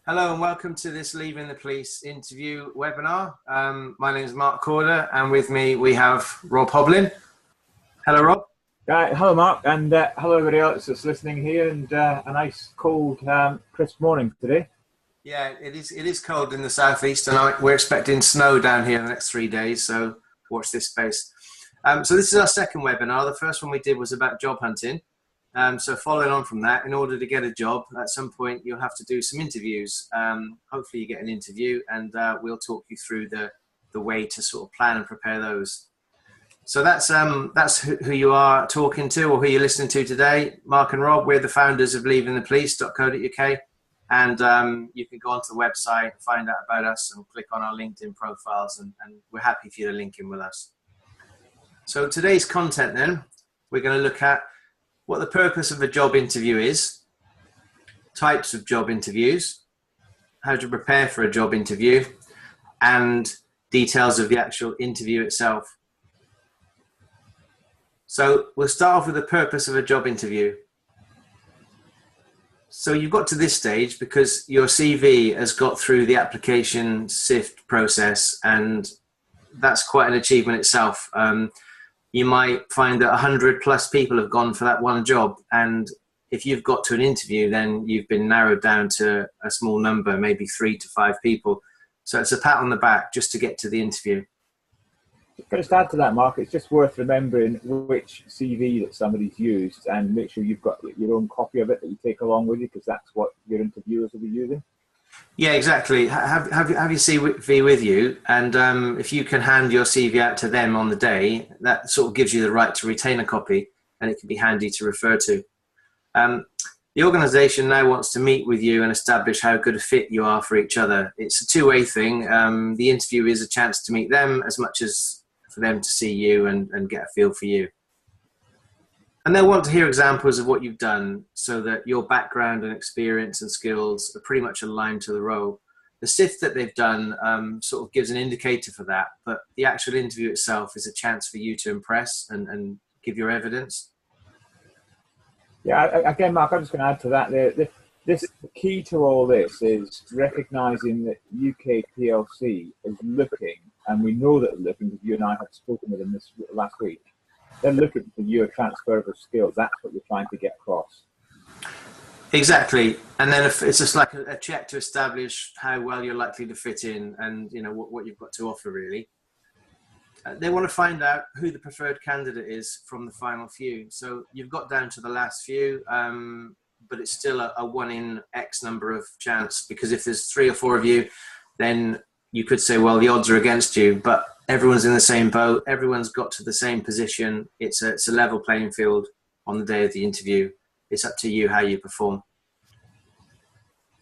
Hello and welcome to this Leaving the Police interview webinar. My name is Mark Corder and with me we have Rob Hoblin. Hello, Rob. Hello, Mark, and hello everybody else that's listening here, and a nice cold, crisp morning today. Yeah, it is cold in the southeast and we're expecting snow down here in the next 3 days, so watch this space. So this is our second webinar. The first one we did was about job hunting. So following on from that, in order to get a job, at some point you'll have to do some interviews. Hopefully you get an interview and we'll talk you through the way to sort of plan and prepare those. So that's who you are talking to or who you're listening to today. Mark and Rob, we're the founders of leavingthepolice.co.uk, and you can go onto the website, find out about us and click on our LinkedIn profiles, and we're happy for you to link in with us. So today's content then, we're going to look at what the purpose of a job interview is, types of job interviews, how to prepare for a job interview, and details of the actual interview itself. So we'll start off with the purpose of a job interview. So you've got to this stage because your CV has got through the application sift process, and that's quite an achievement itself. You might find that 100 plus people have gone for that one job, and if you've got to an interview, then you've been narrowed down to a small number, maybe 3 to 5 people. So it's a pat on the back just to get to the interview. Just to add to that, Mark, it's just worth remembering which CV that somebody's used and make sure you've got your own copy of it that you take along with you, because that's what your interviewers will be using. Yeah, exactly. Have your CV with you, and if you can hand your CV out to them on the day, that sort of gives you the right to retain a copy, and it can be handy to refer to. The organisation now wants to meet with you and establish how good a fit you are for each other. It's a two-way thing. The interview is a chance to meet them as much as for them to see you and get a feel for you. And they'll want to hear examples of what you've done so that your background and experience and skills are pretty much aligned to the role. The sift that they've done sort of gives an indicator for that, but the actual interview itself is a chance for you to impress and give your evidence. Yeah, again, Mark, I'm just going to add to that. The key to all this is recognising that UK PLC is looking, and we know that they're looking because you and I have spoken with them this last week. They're looking for your transferable skills. That's what you're trying to get across. Exactly. And then if it's just like a check to establish how well you're likely to fit in and you know what you've got to offer, really. They want to find out who the preferred candidate is from the final few. So you've got down to the last few, but it's still a 1 in X number of chance, because if there's 3 or 4 of you, then you could say, well, the odds are against you, but everyone's in the same boat. Everyone's got to the same position. It's a level playing field on the day of the interview. It's up to you how you perform.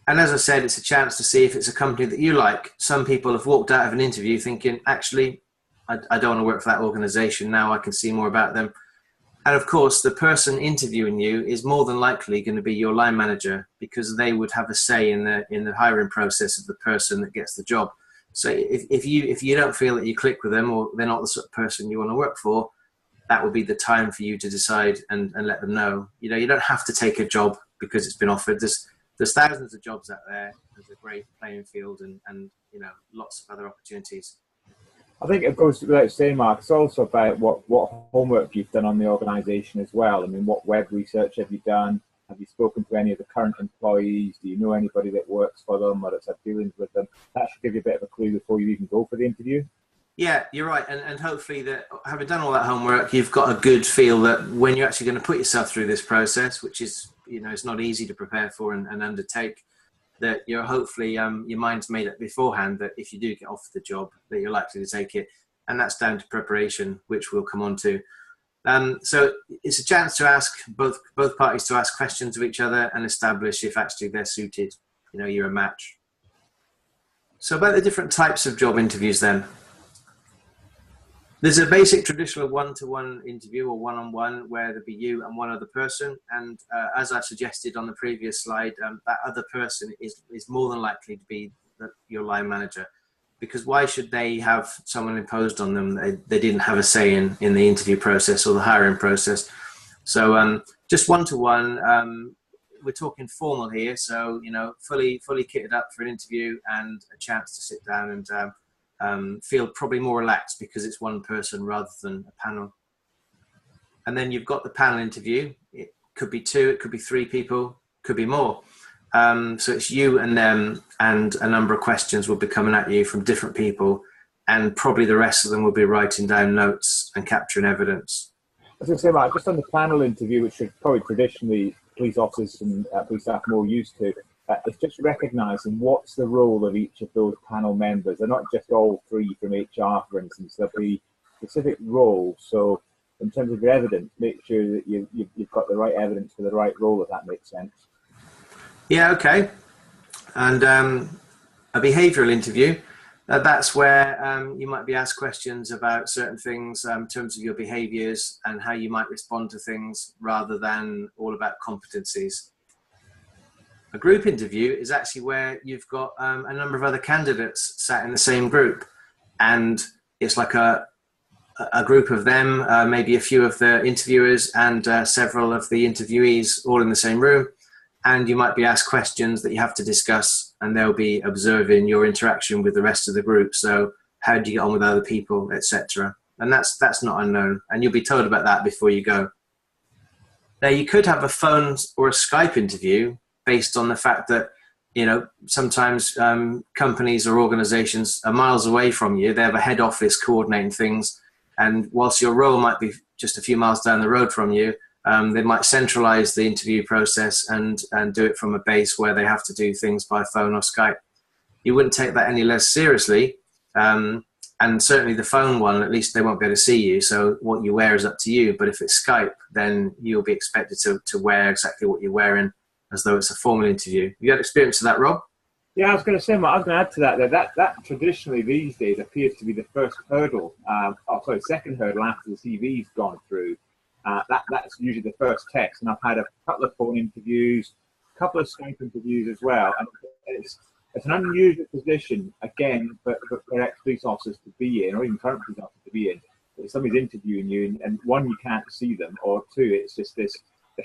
And as I said, it's a chance to see if it's a company that you like. Some people have walked out of an interview thinking, actually, I don't want to work for that organization. Now I can see more about them. And of course, the person interviewing you is more than likely going to be your line manager, because they would have a say in the hiring process of the person that gets the job. So if you don't feel that you click with them, or they're not the sort of person you want to work for, that would be the time for you to decide and let them know. You know, you don't have to take a job because it's been offered. There's thousands of jobs out there. There's a great playing field and you know, lots of other opportunities. I think it goes without saying, Mark, it's also about what homework you've done on the organisation as well. I mean, what web research have you done? Have you spoken to any of the current employees? Do you know anybody that works for them or that's had dealings with them? That should give you a bit of a clue before you even go for the interview. Yeah, you're right. And hopefully, that having done all that homework, you've got a good feel that when you're actually going to put yourself through this process, which is, you know, it's not easy to prepare for and undertake, that you're hopefully, your mind's made up beforehand that if you do get offered the job, that you're likely to take it. And that's down to preparation, which we'll come on to. So it's a chance to ask both parties to ask questions of each other and establish if actually they're suited, you know, you're a match. So about the different types of job interviews then. There's a basic traditional one-to-one interview or one-on-one where there'll be you and one other person. And as I suggested on the previous slide, that other person is more than likely to be your line manager. Because why should they have someone imposed on them they didn't have a say in the interview process or the hiring process? So just one-to-one, we're talking formal here, so fully kitted up for an interview and a chance to sit down and feel probably more relaxed because it's one person rather than a panel. And then you've got the panel interview. It could be 2, it could be 3 people, could be more. So it's you and them, and a number of questions will be coming at you from different people, and probably the rest of them will be writing down notes and capturing evidence. I was going to say, Mark, just on the panel interview, which should probably traditionally police officers and police staff more used to, it's just recognising what's the role of each of those panel members. They're not just all 3 from HR, for instance. There'll be specific roles. So in terms of your evidence, make sure that you've got the right evidence for the right role, if that makes sense. Yeah, okay. And a behavioural interview, that's where you might be asked questions about certain things in terms of your behaviours and how you might respond to things, rather than all about competencies. A group interview is actually where you've got a number of other candidates sat in the same group, and it's like a group of them, maybe a few of the interviewers and several of the interviewees all in the same room. And you might be asked questions that you have to discuss, and they'll be observing your interaction with the rest of the group. So how do you get on with other people, etc. And that's not unknown, and you'll be told about that before you go. Now, you could have a phone or a Skype interview based on the fact that, sometimes companies or organizations are miles away from you. They have a head office coordinating things, and whilst your role might be just a few miles down the road from you, they might centralize the interview process and do it from a base where they have to do things by phone or Skype. You wouldn't take that any less seriously. And certainly the phone one, at least they won't be able to see you. So what you wear is up to you. But if it's Skype, then you'll be expected to wear exactly what you're wearing, as though it's a formal interview. You had experience of that, Rob? Yeah, I was going to say, I was going to add to that. That traditionally these days appears to be the first hurdle. Second hurdle after the CV's gone through. That's usually the first text, and I've had a couple of phone interviews, a couple of Skype interviews as well, and it's an unusual position, again, for ex-police officers to be in, or even current police officers to be in. If somebody's interviewing you, and 1, you can't see them, or 2, it's just the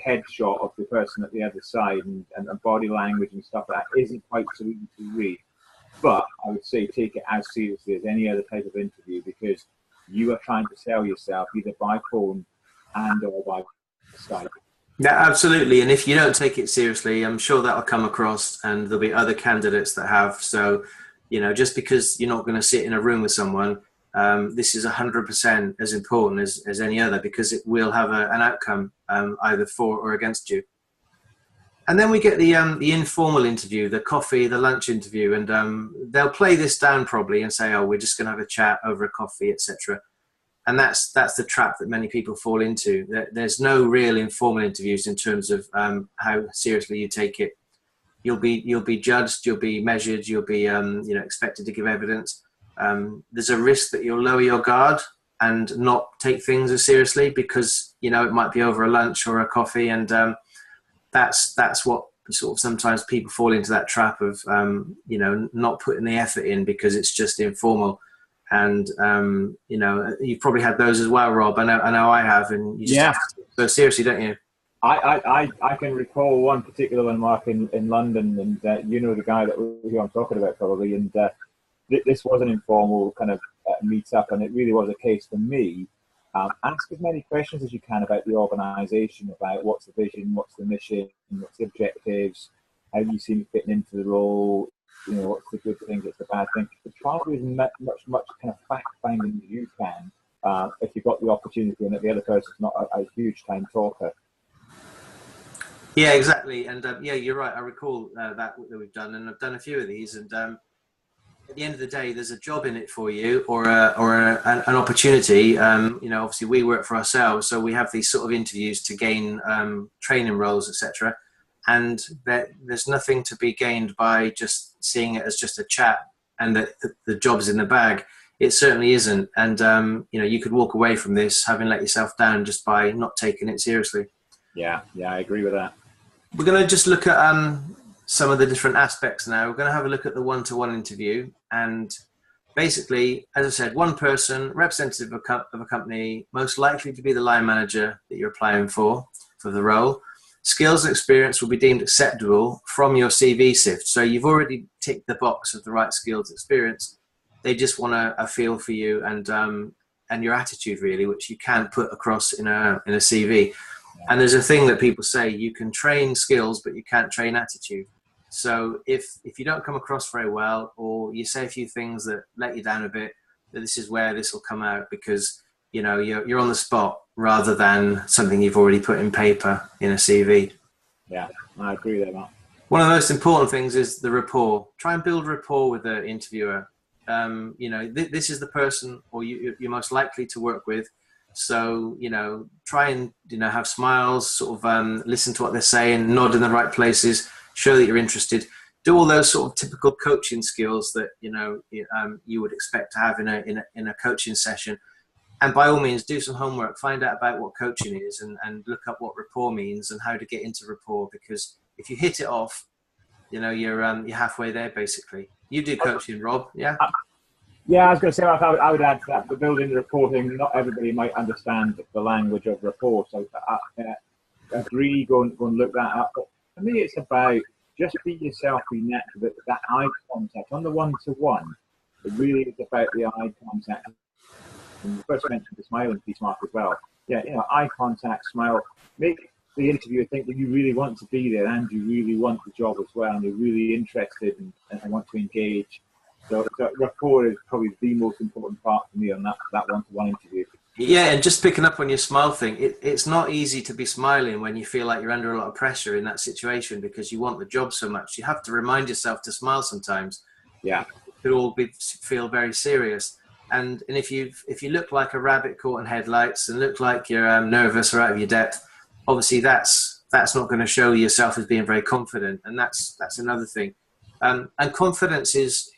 headshot of the person at the other side, and body language and stuff that isn't quite so easy to read. But I would say take it as seriously as any other type of interview, because you are trying to sell yourself either by phone and or by Skype. Yeah, absolutely. And if you don't take it seriously, I'm sure that'll come across, and there'll be other candidates that have. So, just because you're not going to sit in a room with someone, this is 100% as important as any other, because it will have an outcome either for or against you. And then we get the informal interview, the coffee, the lunch interview, and they'll play this down probably and say, oh, we're just going to have a chat over a coffee, etc. And that's the trap that many people fall into. There's no real informal interviews in terms of how seriously you take it. You'll be judged, you'll be measured, you'll be expected to give evidence. There's a risk that you'll lower your guard and not take things as seriously because it might be over a lunch or a coffee, and that's what sort of sometimes people fall into, that trap of not putting the effort in because it's just informal. And you've probably had those as well, Rob. I know I have, and you just have to take it so seriously, don't you? I can recall one particular one, Mark, in London, and the guy who I'm talking about probably, and this was an informal kind of meet-up, and it really was a case for me. Ask as many questions as you can about the organisation, about what's the vision, what's the mission, what's the objectives, how do you see me fitting into the role, what's the good thing, what's the bad thing. But try to do as much kind of fact-finding as you can if you've got the opportunity and that the other person's not a huge time talker. Yeah, exactly. And you're right. I recall that we've done, and I've done a few of these. And at the end of the day, there's a job in it for you, or an opportunity. Obviously, we work for ourselves, so we have these sort of interviews to gain training roles, etc. And there's nothing to be gained by just seeing it as just a chat and that the job's in the bag. It certainly isn't. And you could walk away from this having let yourself down just by not taking it seriously. Yeah, I agree with that. We're going to just look at some of the different aspects now. We're going to have a look at the one-to-one interview. And basically, as I said, one person, representative of a company, most likely to be the line manager that you're applying for the role. skills and experience will be deemed acceptable from your CV sift. So you've already ticked the box of the right skills experience. They just want a feel for you and your attitude, really, which you can put across in a CV. And there's a thing that people say, you can train skills, but you can't train attitude. So if you don't come across very well, or you say a few things that let you down a bit, this is where this will come out, because you're on the spot rather than something you've already put in paper in a CV. Yeah, I agree with that, Mark. One of the most important things is the rapport. Try and build rapport with the interviewer. This is the person, or you're most likely to work with. So, try and, have smiles, sort of listen to what they're saying, nod in the right places, show that you're interested. Do all those sort of typical coaching skills that, you would expect to have in a coaching session. And by all means, do some homework, find out about what coaching is, and look up what rapport means and how to get into rapport. Because if you hit it off, you're halfway there, basically. You do coaching, Rob, yeah? Yeah, I was going to say, I would add to that, for building the reporting, not everybody might understand the language of rapport. So I agree, go and look that up. But for me, it's about just be yourself, be natural, that eye contact. On the one-to-one, it really is about the eye contact. And you first mentioned the smiling piece, Mark, as well. Yeah, eye contact, smile, make the interviewer think that you really want to be there and you really want the job as well, and you're really interested and want to engage. So rapport is probably the most important part for me on that one-to-one interview. Yeah, and just picking up on your smile thing, it's not easy to be smiling when you feel like you're under a lot of pressure in that situation because you want the job so much. You have to remind yourself to smile sometimes. Yeah, it could all feel very serious. And if you look like a rabbit caught in headlights and look like you're nervous or out of your depth, obviously that's not going to show yourself as being very confident, and that's another thing. And confidence is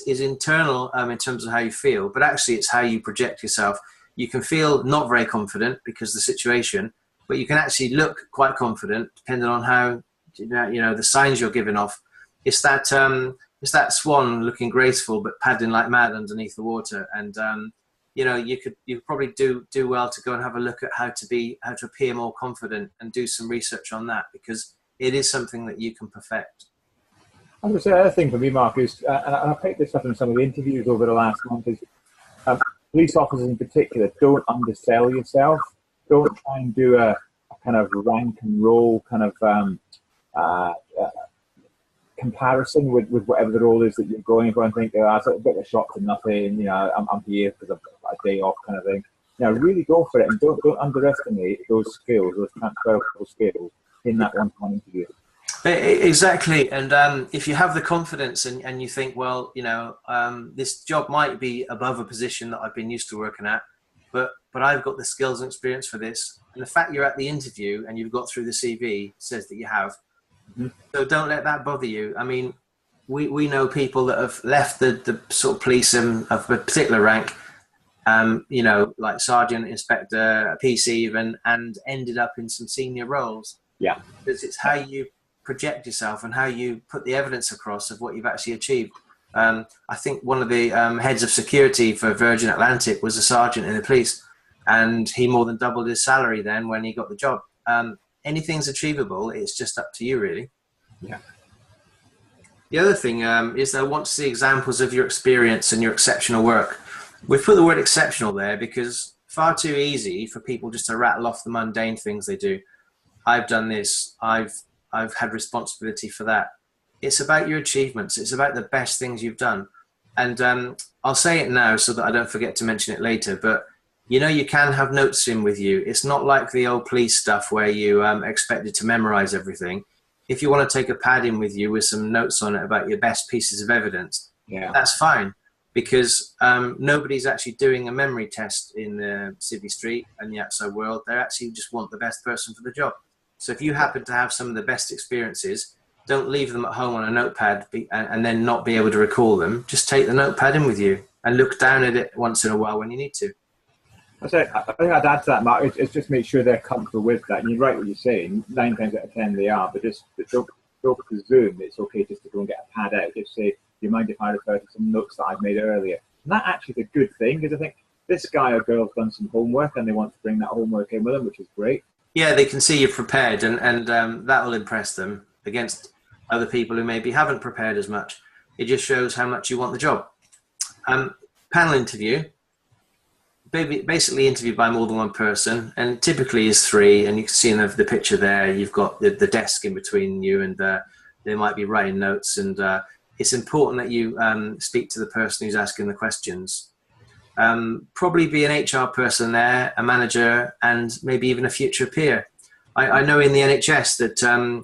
internal in terms of how you feel, but actually it's how you project yourself. You can feel not very confident because of the situation, but you can actually look quite confident depending on how the signs you're giving off. It's that swan looking graceful but paddling like mad underneath the water, and you probably do well to go and have a look at how to appear more confident and do some research on that, because it is something that you can perfect. I was going to say, the other thing for me, Mark, is, and I picked this up in some of the interviews over the last month, is police officers in particular, don't undersell yourself. Don't try and do a kind of rank and roll kind of comparison with whatever the role is that you're going for, and think, that's a bit of a shock to nothing, I'm here because I've got a day off kind of thing. Really go for it, and don't underestimate those skills, those transferable skills in that one-to-one interview. Exactly. And if you have the confidence and you think, well, this job might be above a position that I've been used to working at, but I've got the skills and experience for this. And the fact you're at the interview and you've got through the CV says that you have. Mm-hmm. So don't let that bother you. I mean, we know people that have left the sort of police of a particular rank, like sergeant, inspector, PC even, and ended up in some senior roles. Yeah. Because it's how you project yourself and how you put the evidence across of what you've actually achieved. I think one of the heads of security for Virgin Atlantic was a sergeant in the police, and he more than doubled his salary then when he got the job. Anything's achievable. It's just up to you, really. Yeah. The other thing is I want to see examples of your experience and your exceptional work. We've put the word exceptional there because far too easy for people just to rattle off the mundane things they do. I've done this. I've had responsibility for that. It's about your achievements. It's about the best things you've done. And I'll say it now so that I don't forget to mention it later, but you can have notes in with you. It's not like the old police stuff where you expected to memorize everything. If you want to take a pad in with you with some notes on it about your best pieces of evidence, that's fine, because nobody's actually doing a memory test in the civvy street and the outside world. They actually just want the best person for the job. So if you happen to have some of the best experiences, don't leave them at home on a notepad and then not be able to recall them. Just take the notepad in with you and look down at it once in a while when you need to. I think I'd add to that, Mark. It's just make sure they're comfortable with that. And you're right what you're saying. 9 times out of 10 they are, but don't presume it's okay just to go and get a pad out. Just say, do you mind if I refer to some notes that I've made earlier? And that actually is a good thing, because I think this guy or girl's done some homework and they want to bring that homework in with them, which is great. Yeah, they can see you're prepared, and that will impress them against other people who maybe haven't prepared as much. It just shows how much you want the job. Panel interview, basically interviewed by more than one person, and typically is 3. And you can see in the picture there, you've got the desk in between you, and they might be writing notes. And it's important that you speak to the person who's asking the questions. Probably be an HR person there, a manager, and maybe even a future peer. I know in the NHS that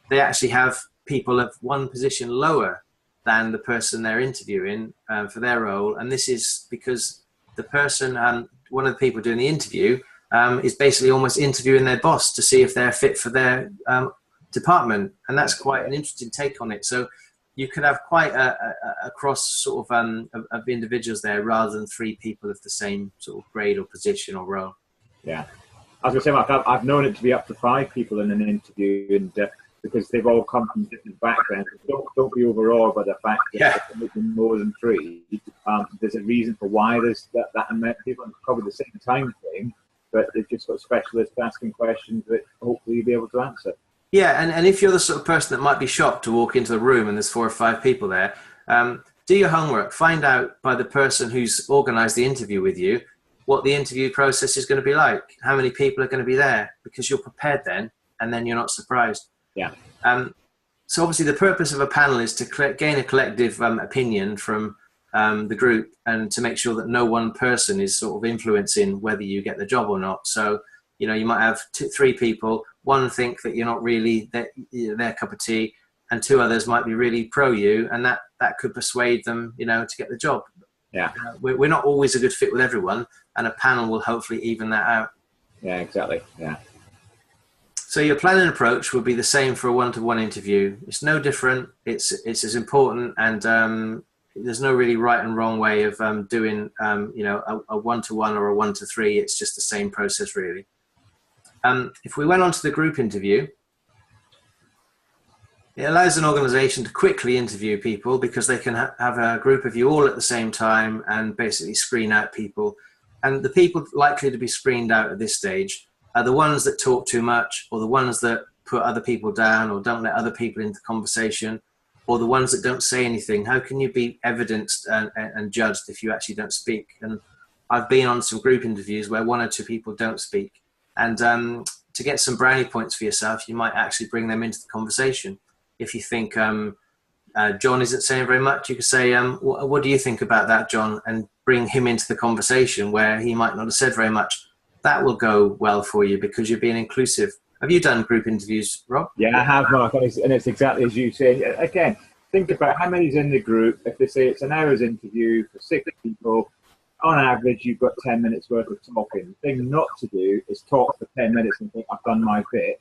they actually have people of one position lower than the person they're interviewing for their role. And this is because the person, one of the people doing the interview, is basically almost interviewing their boss to see if they're fit for their department. And that's quite an interesting take on it. So you could have quite a cross sort of individuals there, rather than 3 people of the same sort of grade or position or role. Yeah. I was going to say, Mark, I've known it to be up to 5 people in an interview, and because they've all come from different backgrounds. Don't be overawed by the fact that there's more than 3. There's a reason for why there's that amount of people, and probably the same time frame, but they've just got specialists asking questions that hopefully you'll be able to answer. Yeah, and if you're the sort of person that might be shocked to walk into the room and there's 4 or 5 people there, do your homework. Find out by the person who's organised the interview with you what the interview process is going to be like, how many people are going to be there, because you're prepared then, and then you're not surprised. Yeah. So obviously the purpose of a panel is to gain a collective opinion from the group, and to make sure that no one person is sort of influencing whether you get the job or not. So, you know, you might have 3 people. One think that you're not really their cup of tea, and 2 others might be really pro you, and that could persuade them, you know, to get the job. Yeah. We're not always a good fit with everyone, and a panel will hopefully even that out. Yeah, exactly. Yeah. So your planning approach will be the same for a one-to-one interview. It's no different. It's as important, and there's no really right and wrong way of doing, you know, a one-to-one or a 1-to-3. It's just the same process, really. If we went on to the group interview, it allows an organisation to quickly interview people, because they can have a group of you all at the same time and basically screen out people. And the people likely to be screened out at this stage are the ones that talk too much, or the ones that put other people down, or don't let other people into conversation, or the ones that don't say anything. How can you be evidenced and judged if you actually don't speak? And I've been on some group interviews where 1 or 2 people don't speak. And to get some brownie points for yourself, you might actually bring them into the conversation. If you think John isn't saying very much, you could say, what do you think about that, John? And bring him into the conversation where he might not have said very much. That will go well for you, because you're being inclusive. Have you done group interviews, Rob? Yeah, I have, Mark, and it's exactly as you say. Again, think about how many's in the group. If they say it's an hour's interview for 6 people, on average, you've got 10 minutes worth of talking. The thing not to do is talk for 10 minutes and think, I've done my bit.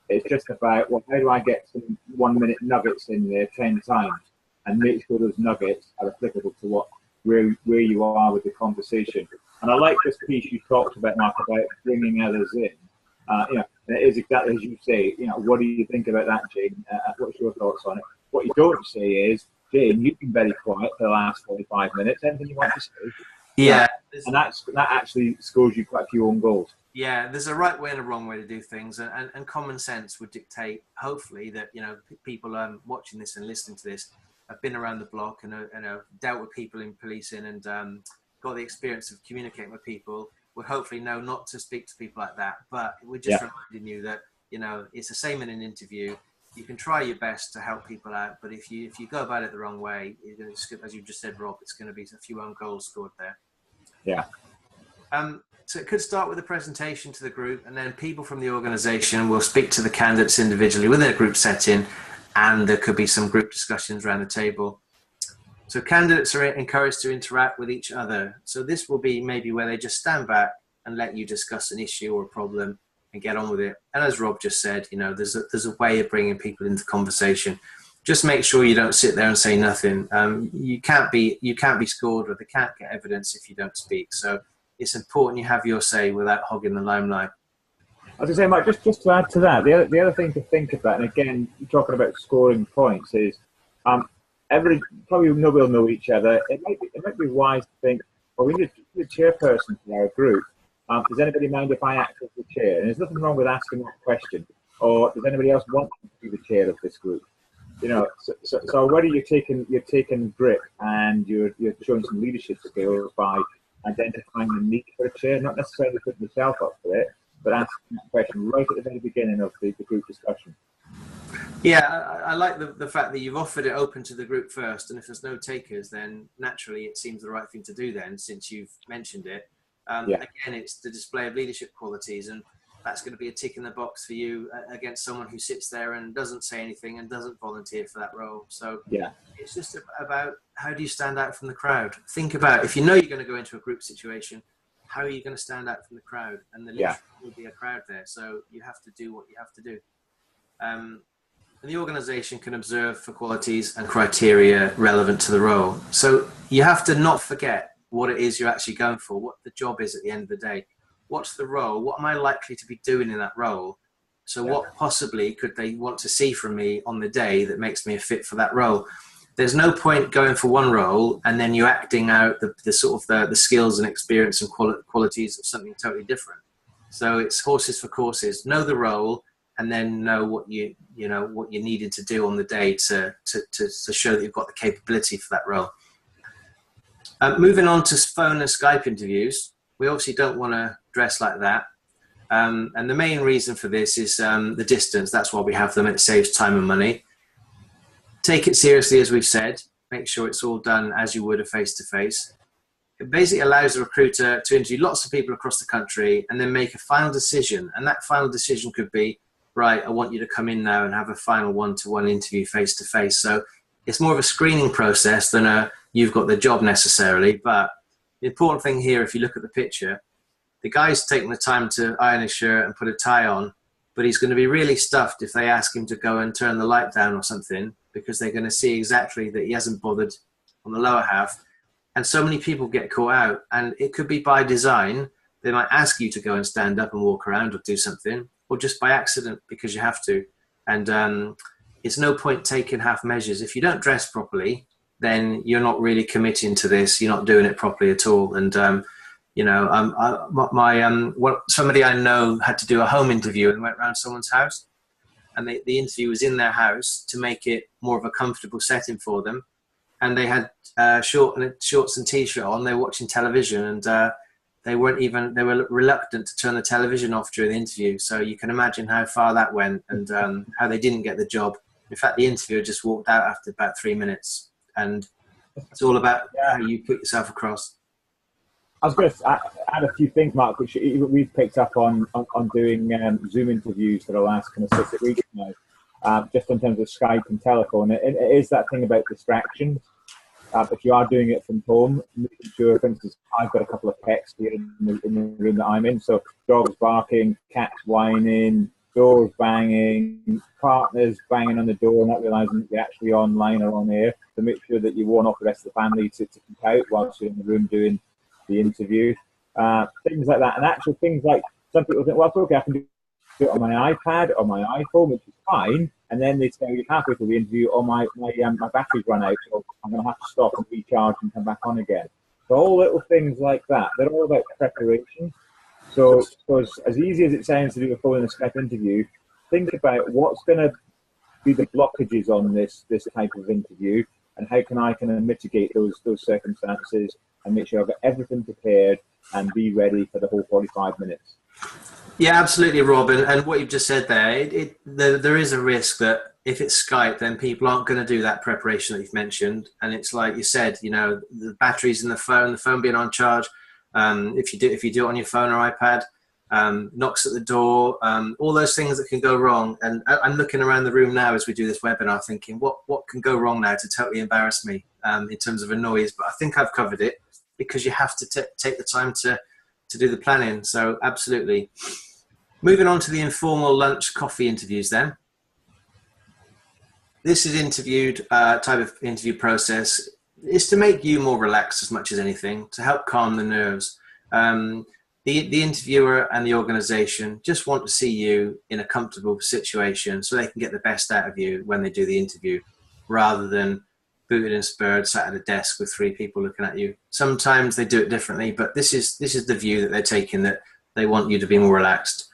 It's just about, well, how do I get some 1-minute nuggets in there 10 times, and make sure those nuggets are applicable to where you are with the conversation. And I like this piece you talked about, Mark, about bringing others in. You know, it is exactly as you say. You know, what do you think about that, Jane? What's your thoughts on it? What you don't say is, Jane, you've been very quiet for the last 45 minutes. Anything you want to say? Yeah. And that actually scores you quite a few own goals. Yeah, there's a right way and a wrong way to do things, and common sense would dictate, hopefully, that, you know, people watching this and listening to this have been around the block and have dealt with people in policing, and got the experience of communicating with people, would hopefully know not to speak to people like that. But we're just reminding you that, you know, it's the same in an interview. You can try your best to help people out, but if you go about it the wrong way, as you just said, Rob, it's going to be a few own goals scored there. Yeah. So it could start with a presentation to the group, and then people from the organisation will speak to the candidates individually within a group setting, and there could be some group discussions around the table. So candidates are encouraged to interact with each other. So this will be maybe where they just stand back and let you discuss an issue or a problem and get on with it. And as Rob just said, you know, there's a way of bringing people into conversation. Just make sure you don't sit there and say nothing. You can't be scored, or they can't get evidence if you don't speak. So it's important you have your say without hogging the limelight. I was going to say, Mike, just to add to that, the other thing to think about, and again, talking about scoring points, is probably nobody will know each other. It might be wise to think, well, we need the chairperson for our group. Does anybody mind if I act as the chair? And there's nothing wrong with asking that question. Or does anybody else want to be the chair of this group? You know, so whether you're taking grip and you're showing some leadership skills by identifying the need for a chair, not necessarily putting yourself up for it, but asking that question right at the very beginning of the group discussion. Yeah, I like the fact that you've offered it open to the group first, and if there's no takers, then naturally it seems the right thing to do then, since you've mentioned it. Again, it's the display of leadership qualities, and that's going to be a tick in the box for you against someone who sits there and doesn't say anything and doesn't volunteer for that role. So yeah, it's just about how do you stand out from the crowd. Think about, if you know you're going to go into a group situation, how are you going to stand out from the crowd? And there will be a crowd there, so you have to do what you have to do. And the organisation can observe for qualities and criteria relevant to the role. So you have to not forget what it is you're actually going for, what the job is at the end of the day. What's the role? What am I likely to be doing in that role? So what possibly could they want to see from me on the day that makes me a fit for that role? There's no point going for one role and then you acting out the sort of the skills and experience and qualities of something totally different. So it's horses for courses. Know the role and then know what you needed to do on the day to show that you've got the capability for that role. Moving on to phone and Skype interviews. We obviously don't want to dress like that. And the main reason for this is the distance. That's why we have them. It saves time and money. Take it seriously, as we've said. Make sure it's all done as you would a face-to-face. It basically allows the recruiter to interview lots of people across the country and then make a final decision. And that final decision could be, right, I want you to come in now and have a final one-to-one interview face-to-face. So it's more of a screening process than you've got the job necessarily. But the important thing here, if you look at the picture, the guy's taking the time to iron his shirt and put a tie on, but he's going to be really stuffed if they ask him to go and turn the light down or something, because they're going to see exactly that he hasn't bothered on the lower half. And so many people get caught out, and it could be by design. They might ask you to go and stand up and walk around or do something, or just by accident because you have to. And it's no point taking half measures. If you don't dress properly, then you're not really committing to this. You're not doing it properly at all. And, somebody I know had to do a home interview and went around someone's house, and the interview was in their house to make it more of a comfortable setting for them. And they had shorts and t-shirt on. They were watching television, and they were reluctant to turn the television off during the interview. So you can imagine how far that went and how they didn't get the job. In fact, the interviewer just walked out after about 3 minutes. And it's all about how you put yourself across. I was going to add a few things, Mark, which we've picked up on doing Zoom interviews for the last kind of 6 weeks now, just in terms of Skype and telephone. It is that thing about distractions. If you are doing it from home, making sure, for instance, I've got a couple of pets here in the room that I'm in, so dogs barking, cats whining, doors banging, partners banging on the door, not realising that you're actually online or on air, to make sure that you warn off the rest of the family to keep out whilst you're in the room doing the interview. Things like that. And actual things like, some people think, well, okay, I can do it on my iPad or my iPhone, which is fine. And then they tell you halfway through the interview, oh, my battery's run out, so I'm going to have to stop and recharge and come back on again. So all little things like that, they're all about preparation. So as easy as it sounds to do a phone and a Skype interview, think about what's going to be the blockages on this type of interview, and how can I kind of mitigate those circumstances and make sure I've got everything prepared and be ready for the whole 45 minutes. Yeah, absolutely, Rob. And what you've just said there is a risk that if it's Skype, then people aren't going to do that preparation that you've mentioned. And it's like you said, the batteries in the phone being on charge. If you do it on your phone or iPad, knocks at the door, all those things that can go wrong. And I'm looking around the room now as we do this webinar thinking, what can go wrong now to totally embarrass me in terms of a noise? But I think I've covered it, because you have to take the time to do the planning. So absolutely. Moving on to the informal lunch coffee interviews then. This is type of interview process. It's to make you more relaxed as much as anything, to help calm the nerves. The interviewer and the organisation just want to see you in a comfortable situation so they can get the best out of you when they do the interview, rather than booted and spurred, sat at a desk with 3 people looking at you. Sometimes they do it differently, but this is the view that they're taking, that they want you to be more relaxed.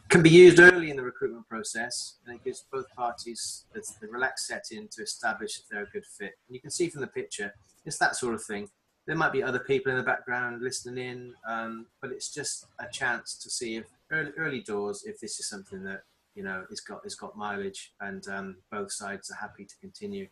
Can be used early in the recruitment process, and it gives both parties the relaxed setting to establish if they're a good fit. And you can see from the picture, it's that sort of thing. There might be other people in the background listening in, but it's just a chance to see if early doors, if this is something that, you know, it's got mileage, and both sides are happy to continue.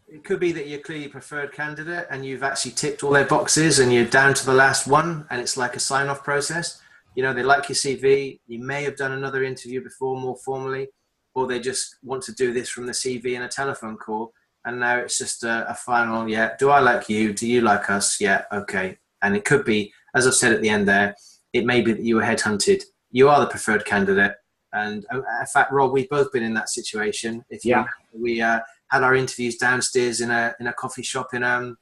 It could be that you're clearly preferred candidate and you've actually ticked all their boxes and you're down to the last one, and it's like a sign-off process. You know, they like your CV. You may have done another interview before, more formally, or they just want to do this from the CV and a telephone call. And now it's just a final, yeah, do I like you? Do you like us? Yeah, okay. And it could be, as I've said at the end there, it may be that you were headhunted. You are the preferred candidate. And in fact, Rob, we've both been in that situation. If you we had our interviews downstairs in a coffee shop in a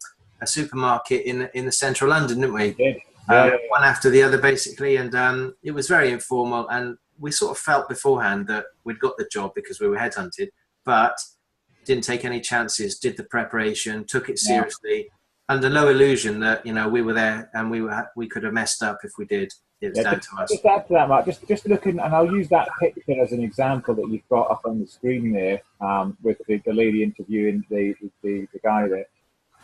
supermarket in the central London, didn't we? One after the other, basically. And it was very informal. And we sort of felt beforehand that we'd got the job because we were headhunted, but didn't take any chances, did the preparation, took it seriously, under no illusion that, you know, we were there and we could have messed up if we did. It was down to us. Just add to that, Mark, just looking, and I'll use that picture as an example that you've got up on the screen there, with the lady interviewing the guy there.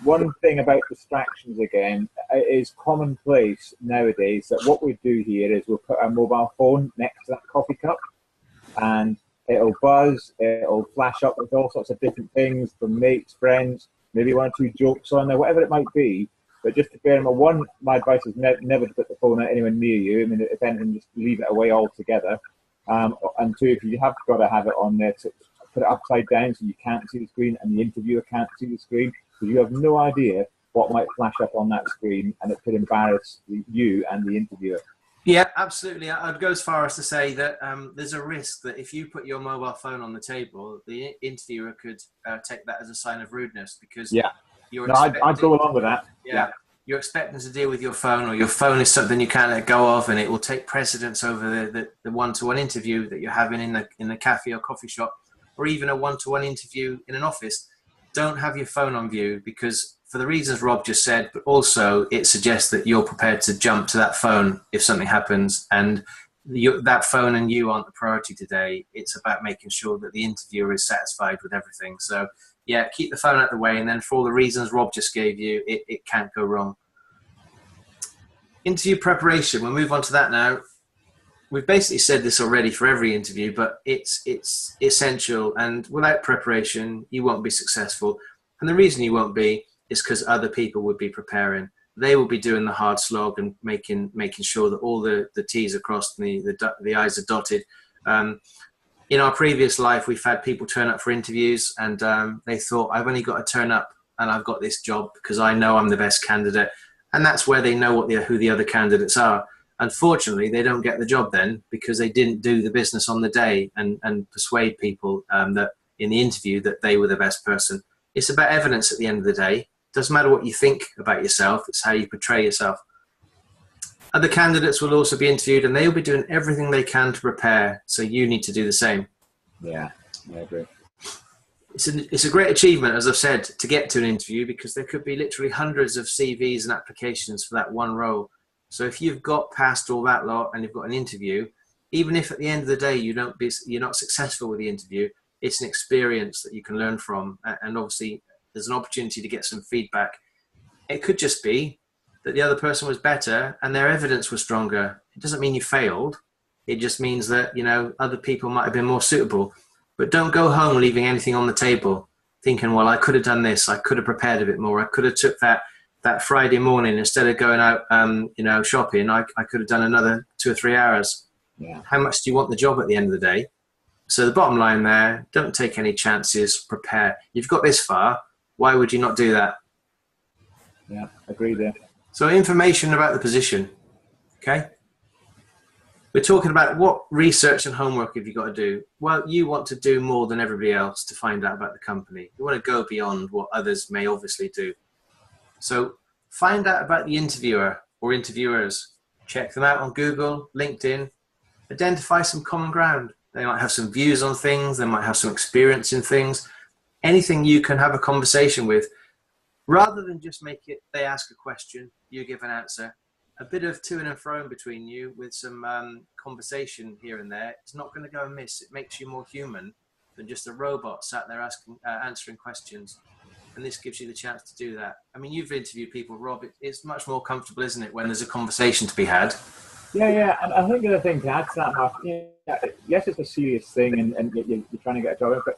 One thing about distractions, again, is commonplace nowadays, that what we do here is we'll put our mobile phone next to that coffee cup, and it'll buzz, it'll flash up with all sorts of different things from mates, friends, maybe 1 or 2 jokes on there, whatever it might be. But just to bear in mind, 1, my advice is never to put the phone out anywhere near you. I mean, if anything, just leave it away altogether. And 2, if you have got to have it on there, to put it upside down so you can't see the screen and the interviewer can't see the screen, because you have no idea what might flash up on that screen, and it could embarrass you and the interviewer. Yeah, absolutely. I'd go as far as to say that there's a risk that if you put your mobile phone on the table, the interviewer could take that as a sign of rudeness, because I'd go along with that. Yeah, you're expecting to deal with your phone, or your phone is something you can't let go of, and it will take precedence over the one-to-one interview that you're having in the cafe or coffee shop, or even a one-to-one interview in an office. Don't have your phone on view, because for the reasons Rob just said, but also it suggests that you're prepared to jump to that phone if something happens, and that phone and you aren't the priority today. It's about making sure that the interviewer is satisfied with everything. So yeah, keep the phone out of the way, and then for all the reasons Rob just gave you, it can't go wrong. Interview preparation, we'll move on to that now. We've basically said this already for every interview, but it's essential, and without preparation, you won't be successful. And the reason you won't be is because other people would be preparing. They will be doing the hard slog and making sure that all the T's are crossed and the I's are dotted. In our previous life, we've had people turn up for interviews, and they thought, I've only got to turn up and I've got this job because I know I'm the best candidate. And that's where they know who the other candidates are. Unfortunately, they don't get the job then, because they didn't do the business on the day and persuade people that in the interview that they were the best person. It's about evidence at the end of the day. Doesn't matter what you think about yourself, it's how you portray yourself. Other candidates will also be interviewed, and they'll be doing everything they can to prepare, so you need to do the same. Yeah, I agree. It's a great achievement, as I've said, to get to an interview, because there could be literally hundreds of CVs and applications for that one role. So if you've got past all that lot and you've got an interview, even if at the end of the day you're not successful with the interview, it's an experience that you can learn from, and obviously there's an opportunity to get some feedback. It could just be that the other person was better and their evidence was stronger. It doesn't mean you failed. It just means that, you know, other people might have been more suitable. But don't go home leaving anything on the table, thinking, well, I could have done this. I could have prepared a bit more. I could have took that Friday morning, instead of going out, shopping, I could have done another 2 or 3 hours. Yeah. How much do you want the job at the end of the day? So the bottom line there, don't take any chances, prepare. You've got this far. Why would you not do that? Yeah, agree there. So information about the position, okay? We're talking about what research and homework have you got to do? Well, you want to do more than everybody else to find out about the company. You want to go beyond what others may obviously do. So find out about the interviewer or interviewers. Check them out on Google, LinkedIn. Identify some common ground. They might have some views on things. They might have some experience in things. anything you can have a conversation with, rather than just make it, they ask a question, you give an answer, a bit of to and fro between you with some conversation here and there, it's not going to go amiss. It makes you more human than just a robot sat there answering questions. And this gives you the chance to do that. I mean, you've interviewed people, Rob. It's much more comfortable, isn't it, when there's a conversation to be had? Yeah. And I think the other thing to add to that, Mark, yes, it's a serious thing, and you're trying to get a job, but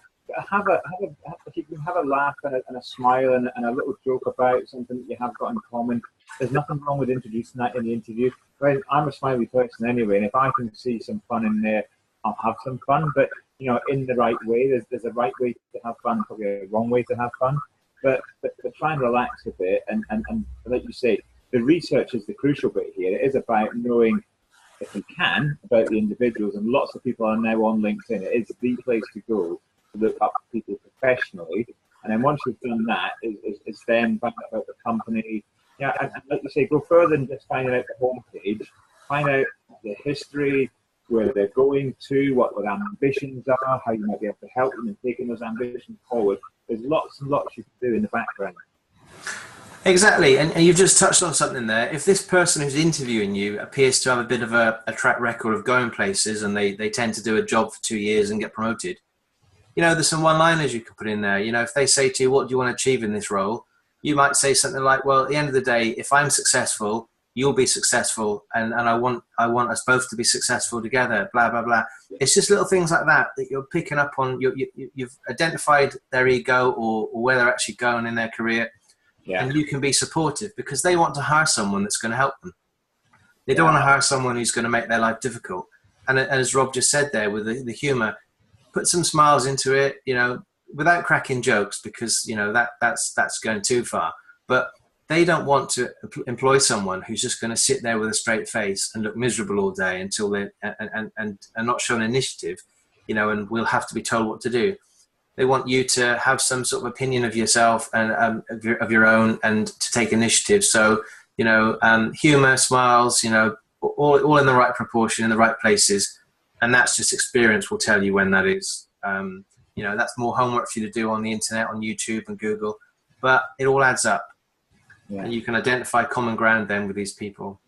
if you can have a laugh and a smile and a little joke about something that you have got in common. There's nothing wrong with introducing that in the interview. Right? I'm a smiley person anyway, and if I can see some fun in there, I'll have some fun. But in the right way. There's a right way to have fun, probably a wrong way to have fun. But try and relax a bit, and like you say, the research is the crucial bit here. It is about knowing, if you can, about the individuals, and lots of people are now on LinkedIn. It is the place to go to look up people professionally, and then once you've done that, it's then find out about the company. Yeah, and like you say, go further than just finding out the homepage. Find out the history, where they're going to, what their ambitions are, how you might be able to help them in taking those ambitions forward. There's lots and lots you can do in the background. Exactly, and you've just touched on something there. If this person who's interviewing you appears to have a bit of a track record of going places, and they tend to do a job for 2 years and get promoted, there's some one-liners you can put in there. If they say to you, what do you want to achieve in this role? You might say something like, well, at the end of the day, if I'm successful, you'll be successful, and I want us both to be successful together, blah, blah, blah. It's just little things like that you're picking up on. You've identified their ego or where they're actually going in their career. Yeah. And you can be supportive, because they want to hire someone that's going to help them. They don't want to hire someone who's going to make their life difficult. And as Rob just said there, with the humor, put some smiles into it, without cracking jokes, because, that's going too far. But they don't want to employ someone who's just going to sit there with a straight face and look miserable all day until they and not show an initiative, and we'll have to be told what to do. They want you to have some sort of opinion of yourself and of your own, and to take initiative. So, humor, smiles, all in the right proportion, in the right places. And that's just experience will tell you when that is. That's more homework for you to do on the internet, on YouTube and Google, but it all adds up. Yeah. And you can identify common ground then with these people.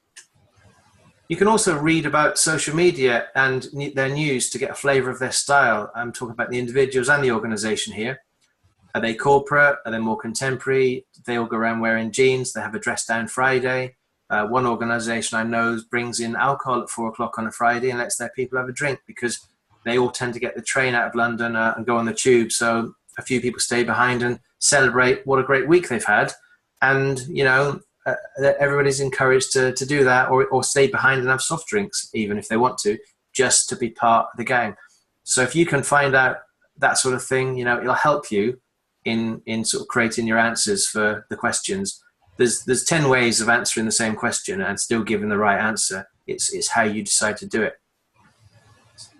You can also read about social media and their news to get a flavor of their style. I'm talking about the individuals and the organization here. Are they corporate? Are they more contemporary? Do they all go around wearing jeans? They have a dress down Friday. One organization I know brings in alcohol at 4 o'clock on a Friday and lets their people have a drink, because they all tend to get the train out of London and go on the tube. So a few people stay behind and celebrate what a great week they've had. And, everybody's encouraged to do that, or stay behind and have soft drinks, even if they want to, just to be part of the game. So if you can find out that sort of thing, it'll help you in sort of creating your answers for the questions. There's 10 ways of answering the same question and still giving the right answer. It's how you decide to do it.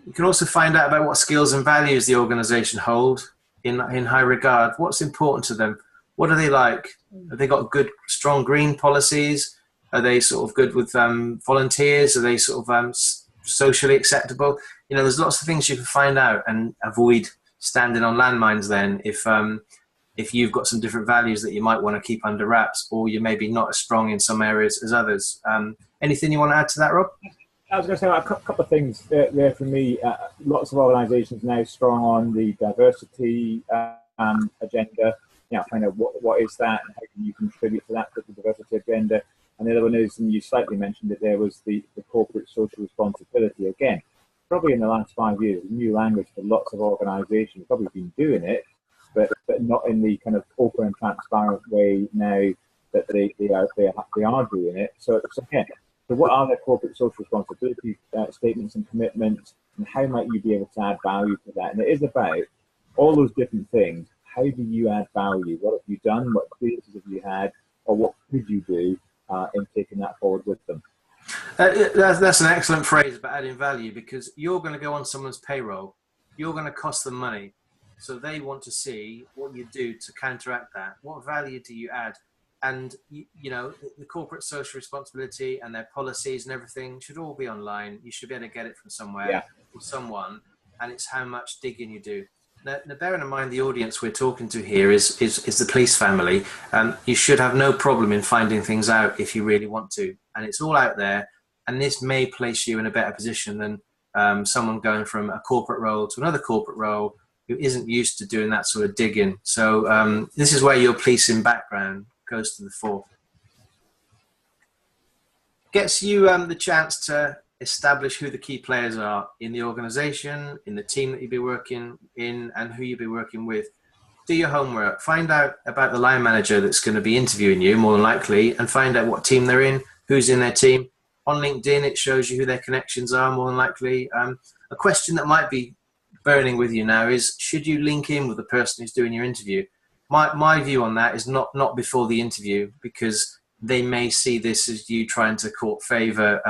You can also find out about what skills and values the organization hold in high regard. What's important to them? What are they like? Have they got good, strong green policies? Are they sort of good with volunteers? Are they sort of socially acceptable? There's lots of things you can find out and avoid standing on landmines then if you've got some different values that you might want to keep under wraps, or you may be not as strong in some areas as others. Anything you want to add to that, Rob? I was going to say a couple of things there for me. Lots of organisations now strong on the diversity agenda. Find out what is that and how can you contribute to that, to the diversity agenda. And the other one is, and you slightly mentioned it, there was the corporate social responsibility. Again, probably in the last 5 years, a new language for lots of organisations. Probably been doing it, but not in the kind of open and transparent way now that they are doing it. So again, so what are their corporate social responsibility statements and commitments, and how might you be able to add value to that? And it is about all those different things. How do you add value? What have you done? What experiences have you had? Or what could you do in taking that forward with them? That's an excellent phrase about adding value, because you're going to go on someone's payroll. You're going to cost them money. So they want to see what you do to counteract that. What value do you add? And, the corporate social responsibility and their policies and everything should all be online. You should be able to get it from somewhere or someone. And it's how much digging you do. Now, bearing in mind the audience we're talking to here is the police family, you should have no problem in finding things out if you really want to. And it's all out there. And this may place you in a better position than someone going from a corporate role to another corporate role who isn't used to doing that sort of digging. So this is where your policing background goes to the fore. Gets you the chance to establish who the key players are in the organization, in the team that you'll be working in, and who you'll be working with. Do your homework. Find out about the line manager that's going to be interviewing you, more than likely, and find out what team they're in, who's in their team. On LinkedIn, it shows you who their connections are, more than likely. A question that might be burning with you now is, should you link in with the person who's doing your interview? My view on that is not before the interview, because they may see this as you trying to court favor,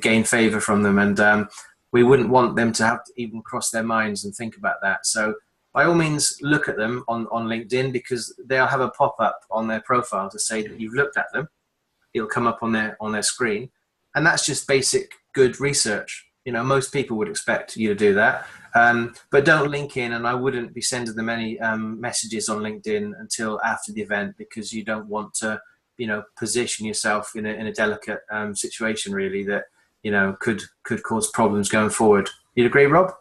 gain favor from them. And we wouldn't want them to have to even cross their minds and think about that. So by all means, look at them on LinkedIn, because they'll have a pop-up on their profile to say that you've looked at them. It'll come up on their screen. And that's just basic good research. You know, most people would expect you to do that. But don't link in, and I wouldn't be sending them any messages on LinkedIn until after the event, because you don't want to, you know, position yourself in a delicate situation, really, that, you know, could cause problems going forward. You'd agree, Rob?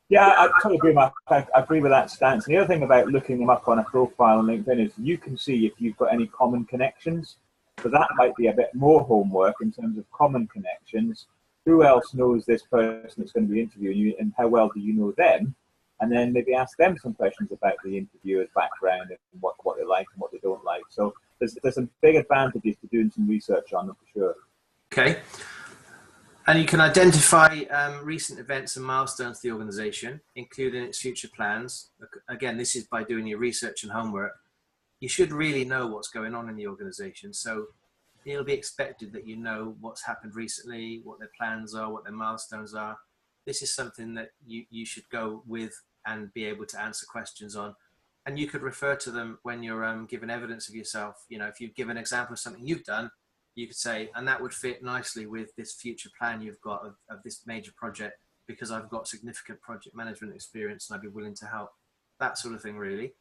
Yeah, I totally agree, Mark. I agree with that stance. And the other thing about looking them up on a profile on LinkedIn is you can see if you've got any common connections. So that might be a bit more homework in terms of common connections. Who else knows this person that's going to be interviewing you, and how well do you know them? And then maybe ask them some questions about the interviewer's background and what they like and what they don't like. So there's some big advantages to doing some research on them, for sure. Okay. And you can identify recent events and milestones to the organisation, including its future plans. Again, this is by doing your research and homework. You should really know what's going on in the organisation. So it'll be expected that you know what's happened recently, what their plans are, what their milestones are. This is something that you should go with and be able to answer questions on. And you could refer to them when you're giving evidence of yourself. You know, if you give an example of something you've done, you could say, and that would fit nicely with this future plan you've got of this major project, because I've got significant project management experience and I'd be willing to help. That sort of thing, really.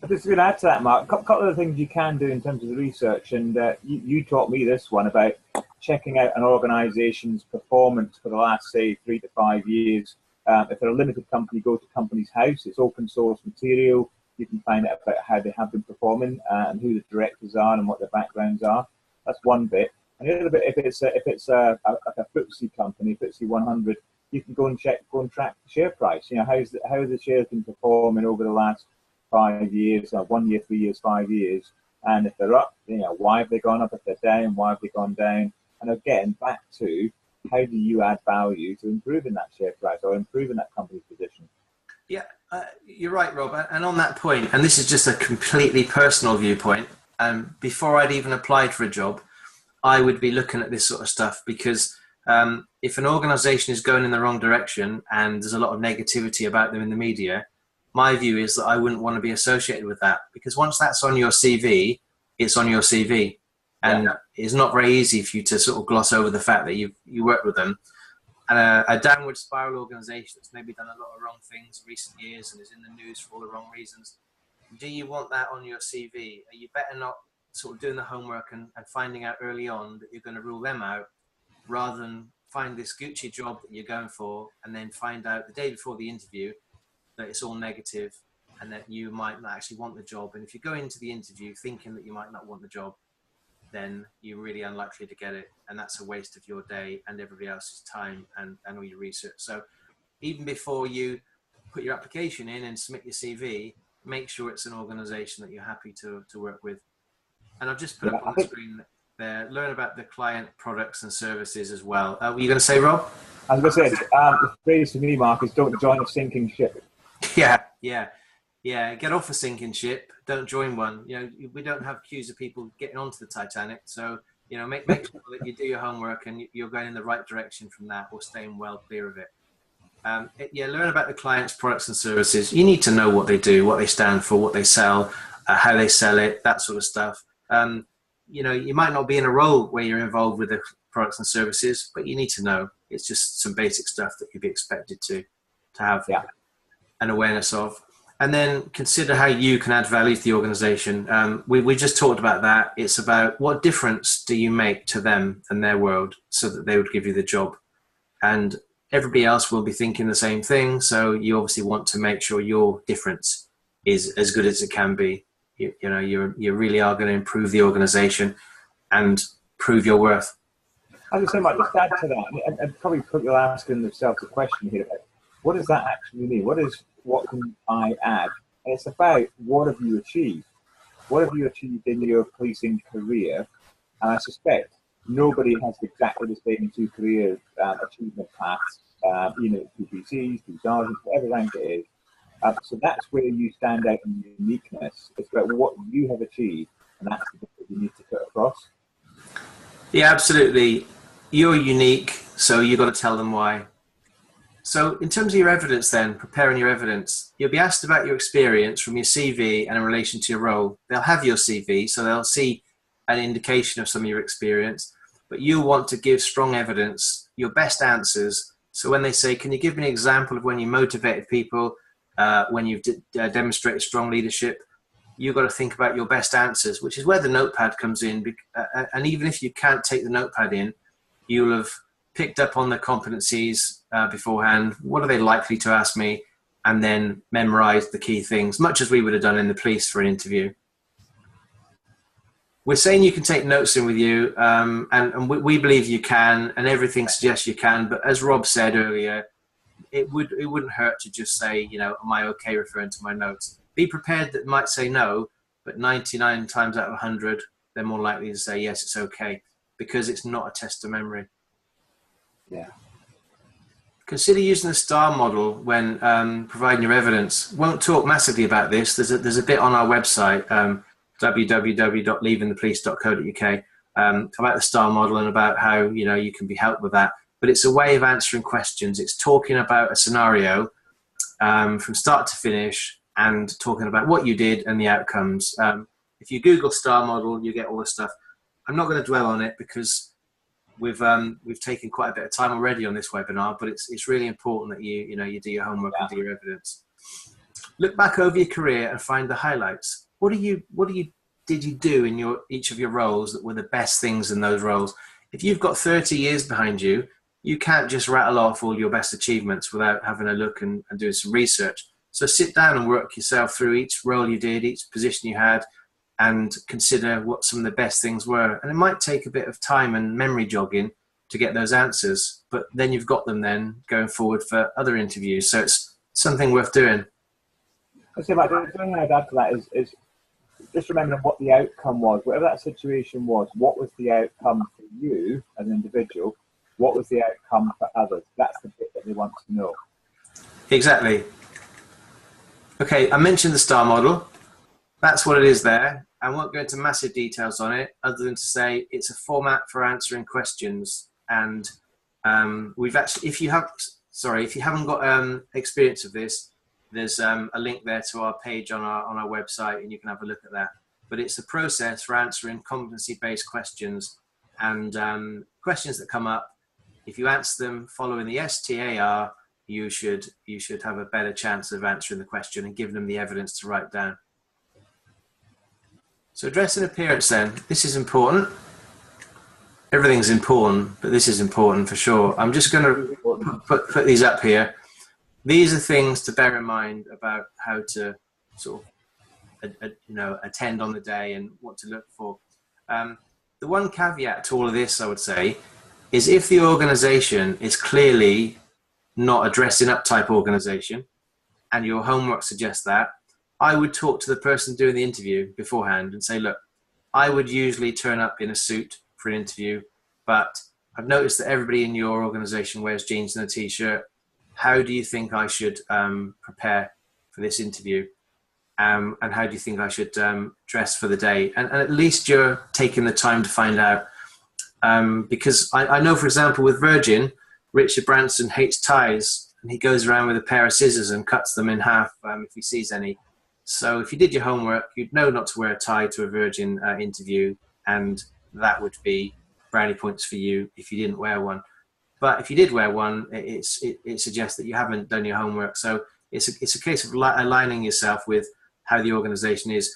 I'm just going to add to that, Mark. A couple of the things you can do in terms of the research, and you taught me this one about checking out an organisation's performance for the last, say, 3 to 5 years. If they're a limited company, go to Companies House. It's open source material. You can find out about how they have been performing and who the directors are and what their backgrounds are. That's one bit. And the other bit, if it's a FTSE company, FTSE 100, you can go and track the share price. You know, how the shares been performing over the last 5 years, 1 year, 3 years, 5 years, and if they're up, you know, why have they gone up? If they're down, why have they gone down? And again, back to how do you add value to improving that share price or improving that company's position? Yeah, you're right, Rob. And on that point, and this is just a completely personal viewpoint, before I'd even applied for a job, I would be looking at this sort of stuff, because if an organisation is going in the wrong direction and there's a lot of negativity about them in the media, my view is that I wouldn't want to be associated with that, because once that's on your CV, it's on your CV. And it's not very easy for you to sort of gloss over the fact that you worked with them. And a downward spiral organisation that's maybe done a lot of wrong things in recent years and is in the news for all the wrong reasons, do you want that on your CV? Are you better not sort of doing the homework and finding out early on that you're going to rule them out, rather than find this Gucci job that you're going for and then find out the day before the interview that it's all negative and that you might not actually want the job. And if you go into the interview thinking that you might not want the job, then you're really unlikely to get it. And that's a waste of your day and everybody else's time and all your research. So even before you put your application in and submit your CV, make sure it's an organization that you're happy to work with. And I've just put up on the screen there, learn about the client products and services as well. Were you going to say, Rob? I was going to say, the phrase to me, Mark, is don't join a sinking ship. Yeah. Get off a sinking ship. Don't join one. You know, we don't have queues of people getting onto the Titanic. So, you know, make sure that you do your homework and you're going in the right direction from that, or staying well clear of it. Learn about the client's products and services. You need to know what they do, what they stand for, what they sell, how they sell it, that sort of stuff. You know, you might not be in a role where you're involved with the products and services, but you need to know. It's just some basic stuff that you'd be expected to have. Yeah. and awareness of. And then consider how you can add value to the organization. We just talked about that. It's about what difference do you make to them and their world so that they would give you the job. And everybody else will be thinking the same thing. So you obviously want to make sure your difference is as good as it can be. You really are going to improve the organization and prove your worth. I was saying, might just add to that, and probably people asking themselves the question here: what does that actually mean? What can I add? And it's about what have you achieved? What have you achieved in your policing career? And I suspect nobody has exactly the same two career achievement paths. Two PCs, two sergeants, whatever rank it is. So that's where you stand out in uniqueness. It's about what you have achieved, and that's the bit that you need to put across. Yeah, absolutely. You're unique, so you've got to tell them why. So in terms of your evidence then, preparing your evidence, you'll be asked about your experience from your CV and in relation to your role. They'll have your CV, so they'll see an indication of some of your experience, but you want to give strong evidence, your best answers. So when they say, can you give me an example of when you motivated people, when you've demonstrated strong leadership, you've got to think about your best answers, which is where the notepad comes in. And even if you can't take the notepad in, you'll have picked up on the competencies beforehand. What are they likely to ask me? And then memorize the key things, much as we would have done in the police for an interview. We're saying you can take notes in with you, and we believe you can, and everything suggests you can. But as Rob said earlier, it wouldn't hurt to just say, am I okay referring to my notes? Be prepared that might say no, but 99 times out of 100, they're more likely to say yes, it's okay, because it's not a test of memory. Yeah. Consider using the STAR model when providing your evidence. Won't talk massively about this. There's a bit on our website, www.leavingthepolice.co.uk, about the STAR model and about how you can be helped with that. But it's a way of answering questions. It's talking about a scenario from start to finish and talking about what you did and the outcomes. If you Google STAR model, you get all the stuff. I'm not going to dwell on it because we've taken quite a bit of time already on this webinar, but it's really important that you do your homework and do your evidence. Look back over your career and find the highlights. What did you do in each of your roles that were the best things in those roles? If you've got 30 years behind you, you can't just rattle off all your best achievements without having a look and doing some research. So sit down and work yourself through each role you did, each position you had, and consider what some of the best things were. And it might take a bit of time and memory jogging to get those answers, but then you've got them then going forward for other interviews. So it's something worth doing. I say, Mike, the only thing I'd add to that is just remembering what the outcome was. Whatever that situation was, what was the outcome for you as an individual? What was the outcome for others? That's the bit that they want to know. Exactly. Okay, I mentioned the STAR model. That's what it is there. I won't go into massive details on it other than to say it's a format for answering questions. And we've actually, if you haven't got experience of this, there's a link there to our page on our website, and you can have a look at that. But it's a process for answering competency-based questions and questions that come up. If you answer them following the STAR, you should have a better chance of answering the question and giving them the evidence to write down. So dress and appearance then. This is important. Everything's important, but this is important for sure. I'm just going to put these up here. These are things to bear in mind about how to sort of attend on the day and what to look for. The one caveat to all of this, I would say, is if the organization is clearly not a dressing up type organization and your homework suggests that, I would talk to the person doing the interview beforehand and say, look, I would usually turn up in a suit for an interview, but I've noticed that everybody in your organization wears jeans and a t-shirt. How do you think I should prepare for this interview? And how do you think I should dress for the day? And at least you're taking the time to find out. Because I know, for example, with Virgin, Richard Branson hates ties, and he goes around with a pair of scissors and cuts them in half if he sees any. So if you did your homework, you'd know not to wear a tie to a Virgin interview, and that would be brownie points for you if you didn't wear one. But if you did wear one, it suggests that you haven't done your homework. So It's a case of aligning yourself with how the organisation is.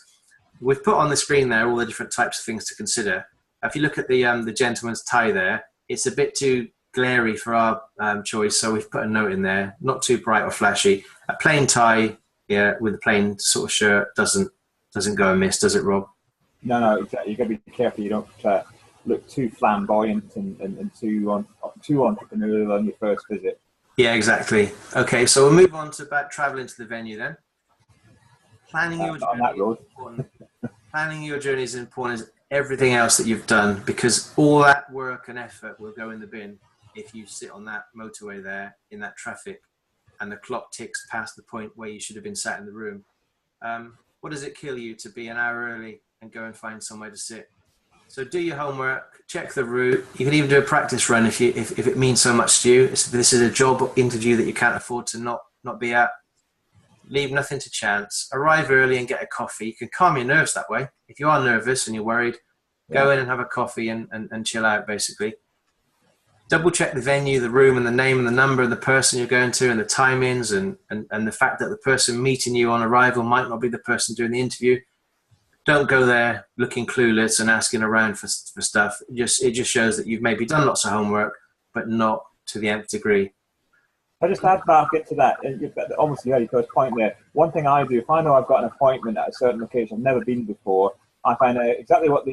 We've put on the screen there all the different types of things to consider. If you look at the gentleman's tie there, it's a bit too glary for our choice, so we've put a note in there. Not too bright or flashy. A plain tie, yeah, with a plain sort of shirt doesn't go amiss, does it, Rob? No, exactly. You've got to be careful you don't look too flamboyant and too entrepreneurial on your first visit. Yeah, exactly. Okay, so we'll move on to about travelling to the venue then. Planning your journey on that road. Is important. Planning your journey is important as everything else that you've done, because all that work and effort will go in the bin if you sit on that motorway there in that traffic and the clock ticks past the point where you should have been sat in the room. What does it kill you to be an hour early and go and find somewhere to sit? So do your homework, check the route. You can even do a practice run if it means so much to you. This is a job interview that you can't afford to not be at. Leave nothing to chance. Arrive early and get a coffee. You can calm your nerves that way. If you are nervous and you're worried, go in and have a coffee and chill out, basically. Double check the venue, the room, and the name and the number of the person you're going to, and the timings, and the fact that the person meeting you on arrival might not be the person doing the interview. Don't go there looking clueless and asking around for stuff. It just shows that you've maybe done lots of homework, but not to the nth degree. I just add back into that, almost the early first point there. One thing I do, if I know I've got an appointment at a certain location I've never been before, I find out exactly what the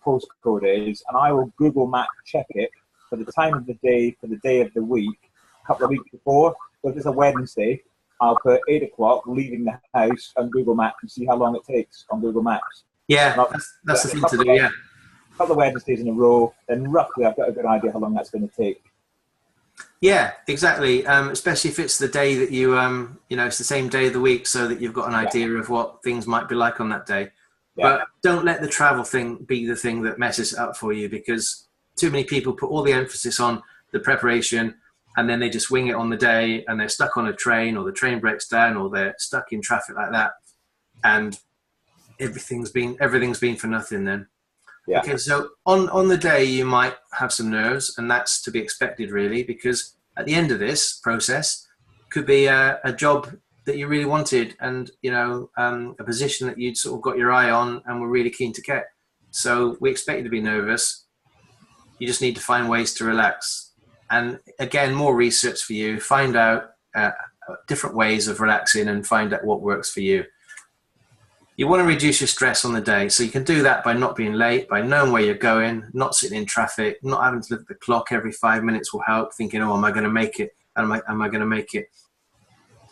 postcode is, and I will Google Map check it for the time of the day, for the day of the week, a couple of weeks before. So if it's a Wednesday, I'll put 8 o'clock, leaving the house, on Google Maps and see how long it takes on Google Maps. Yeah, that's the thing to do, yeah. A couple of Wednesdays in a row, then roughly I've got a good idea how long that's going to take. Yeah, exactly. Especially if it's the day that it's the same day of the week, so that you've got an idea of what things might be like on that day. Yeah. But don't let the travel thing be the thing that messes it up for you, because too many people put all the emphasis on the preparation and then they just wing it on the day, and they're stuck on a train, or the train breaks down, or they're stuck in traffic like that, and everything's been for nothing then. Yeah. Okay, so on the day you might have some nerves, and that's to be expected, really, because at the end of this process could be a job that you really wanted, and a position that you'd sort of got your eye on and were really keen to get. So we expect you to be nervous. You just need to find ways to relax. And again, more research for you. Find out different ways of relaxing and find out what works for you. You want to reduce your stress on the day. So you can do that by not being late, by knowing where you're going, not sitting in traffic, not having to look at the clock every 5 minutes will help, thinking, oh, am I going to make it? Am I going to make it?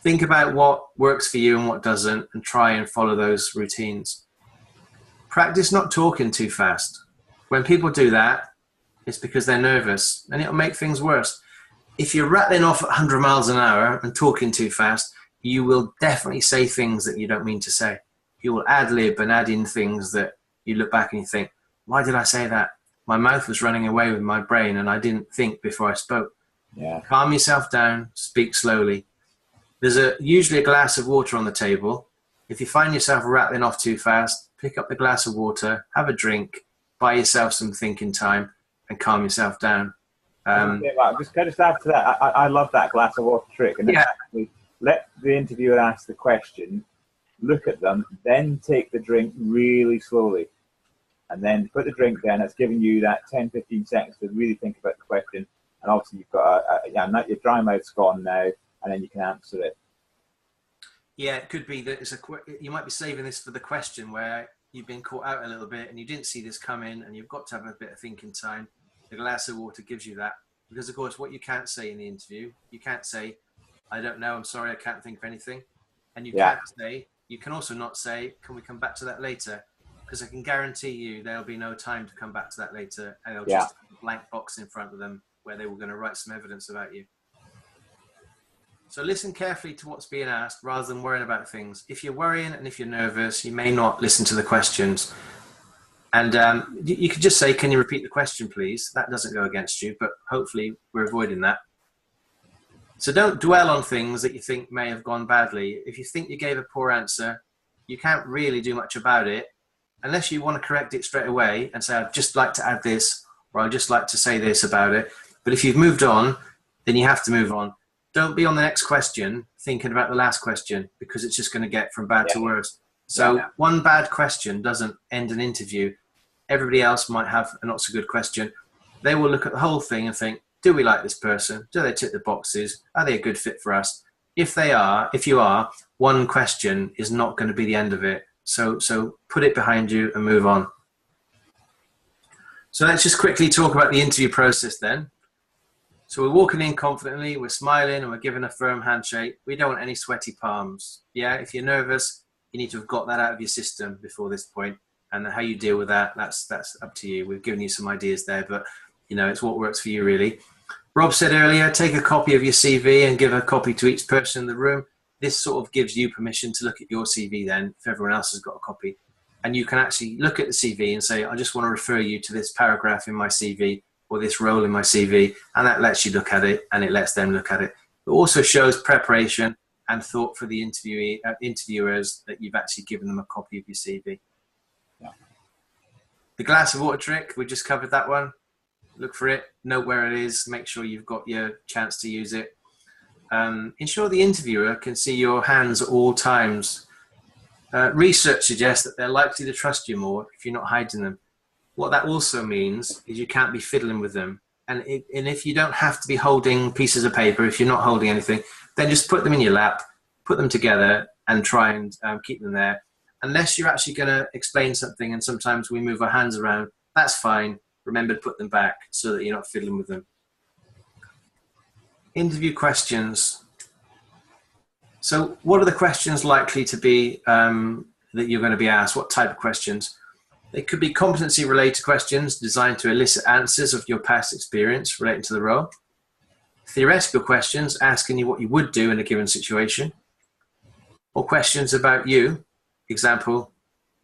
Think about what works for you and what doesn't, and try and follow those routines. Practice not talking too fast. When people do that, it's because they're nervous, and it'll make things worse. If you're rattling off at 100 miles an hour and talking too fast, you will definitely say things that you don't mean to say. You will ad-lib and add in things that you look back and you think, why did I say that? My mouth was running away with my brain and I didn't think before I spoke. Yeah. Calm yourself down, speak slowly. There's usually a glass of water on the table. If you find yourself rattling off too fast, pick up the glass of water, have a drink, buy yourself some thinking time, and calm yourself down. Just add to that. I love that glass of water trick. And actually let the interviewer ask the question, look at them, then take the drink really slowly. And then put the drink down. That's giving you that 10-15 seconds to really think about the question. And obviously you've got your dry mouth's gone now, and then you can answer it. Yeah, it could be that you might be saving this for the question where you've been caught out a little bit and you didn't see this coming, and you've got to have a bit of thinking time. The glass of water gives you that, because of course what you can't say in the interview, you can't say, I don't know, I'm sorry, I can't think of anything. And you can also not say, can we come back to that later? Because I can guarantee you there'll be no time to come back to that later, and they'll just have a blank box in front of them where they were going to write some evidence about you. So listen carefully to what's being asked rather than worrying about things. If you're worrying and if you're nervous, you may not listen to the questions. And you could just say, can you repeat the question, please? That doesn't go against you, but hopefully we're avoiding that. So don't dwell on things that you think may have gone badly. If you think you gave a poor answer, you can't really do much about it unless you want to correct it straight away and say, I'd just like to add this, or I'd just like to say this about it. But if you've moved on, then you have to move on. don't be on the next question thinking about the last question, because it's just going to get from bad to worse. So one bad question doesn't end an interview. Everybody else might have a not so good question. They will look at the whole thing and think, do we like this person? Do they tick the boxes? Are they a good fit for us? If you are, one question is not going to be the end of it. So put it behind you and move on. So let's just quickly talk about the interview process then. So we're walking in confidently, we're smiling, and we're giving a firm handshake. We don't want any sweaty palms. Yeah, if you're nervous, you need to have got that out of your system before this point. And how you deal with that, that's up to you. We've given you some ideas there, but it's what works for you really. Rob said earlier, take a copy of your CV and give a copy to each person in the room. This sort of gives you permission to look at your CV then, if everyone else has got a copy. And you can actually look at the CV and say, I just want to refer you to this paragraph in my CV or this role in my CV. And that lets you look at it, and it lets them look at it. It also shows preparation and thought for the interviewers that you've actually given them a copy of your CV. Yeah. The glass of water trick, we just covered that one. Look for it, note where it is, make sure you've got your chance to use it. Ensure the interviewer can see your hands at all times. Research suggests that they're likely to trust you more if you're not hiding them. What that also means is you can't be fiddling with them. And if you don't have to be holding pieces of paper, if you're not holding anything, then just put them in your lap, put them together and try and keep them there. Unless you're actually going to explain something, and sometimes we move our hands around, that's fine. Remember to put them back so that you're not fiddling with them. Interview questions. So what are the questions likely to be that you're going to be asked? What type of questions? They could be competency-related questions designed to elicit answers of your past experience relating to the role. Theoretical questions asking you what you would do in a given situation. Or questions about you. Example,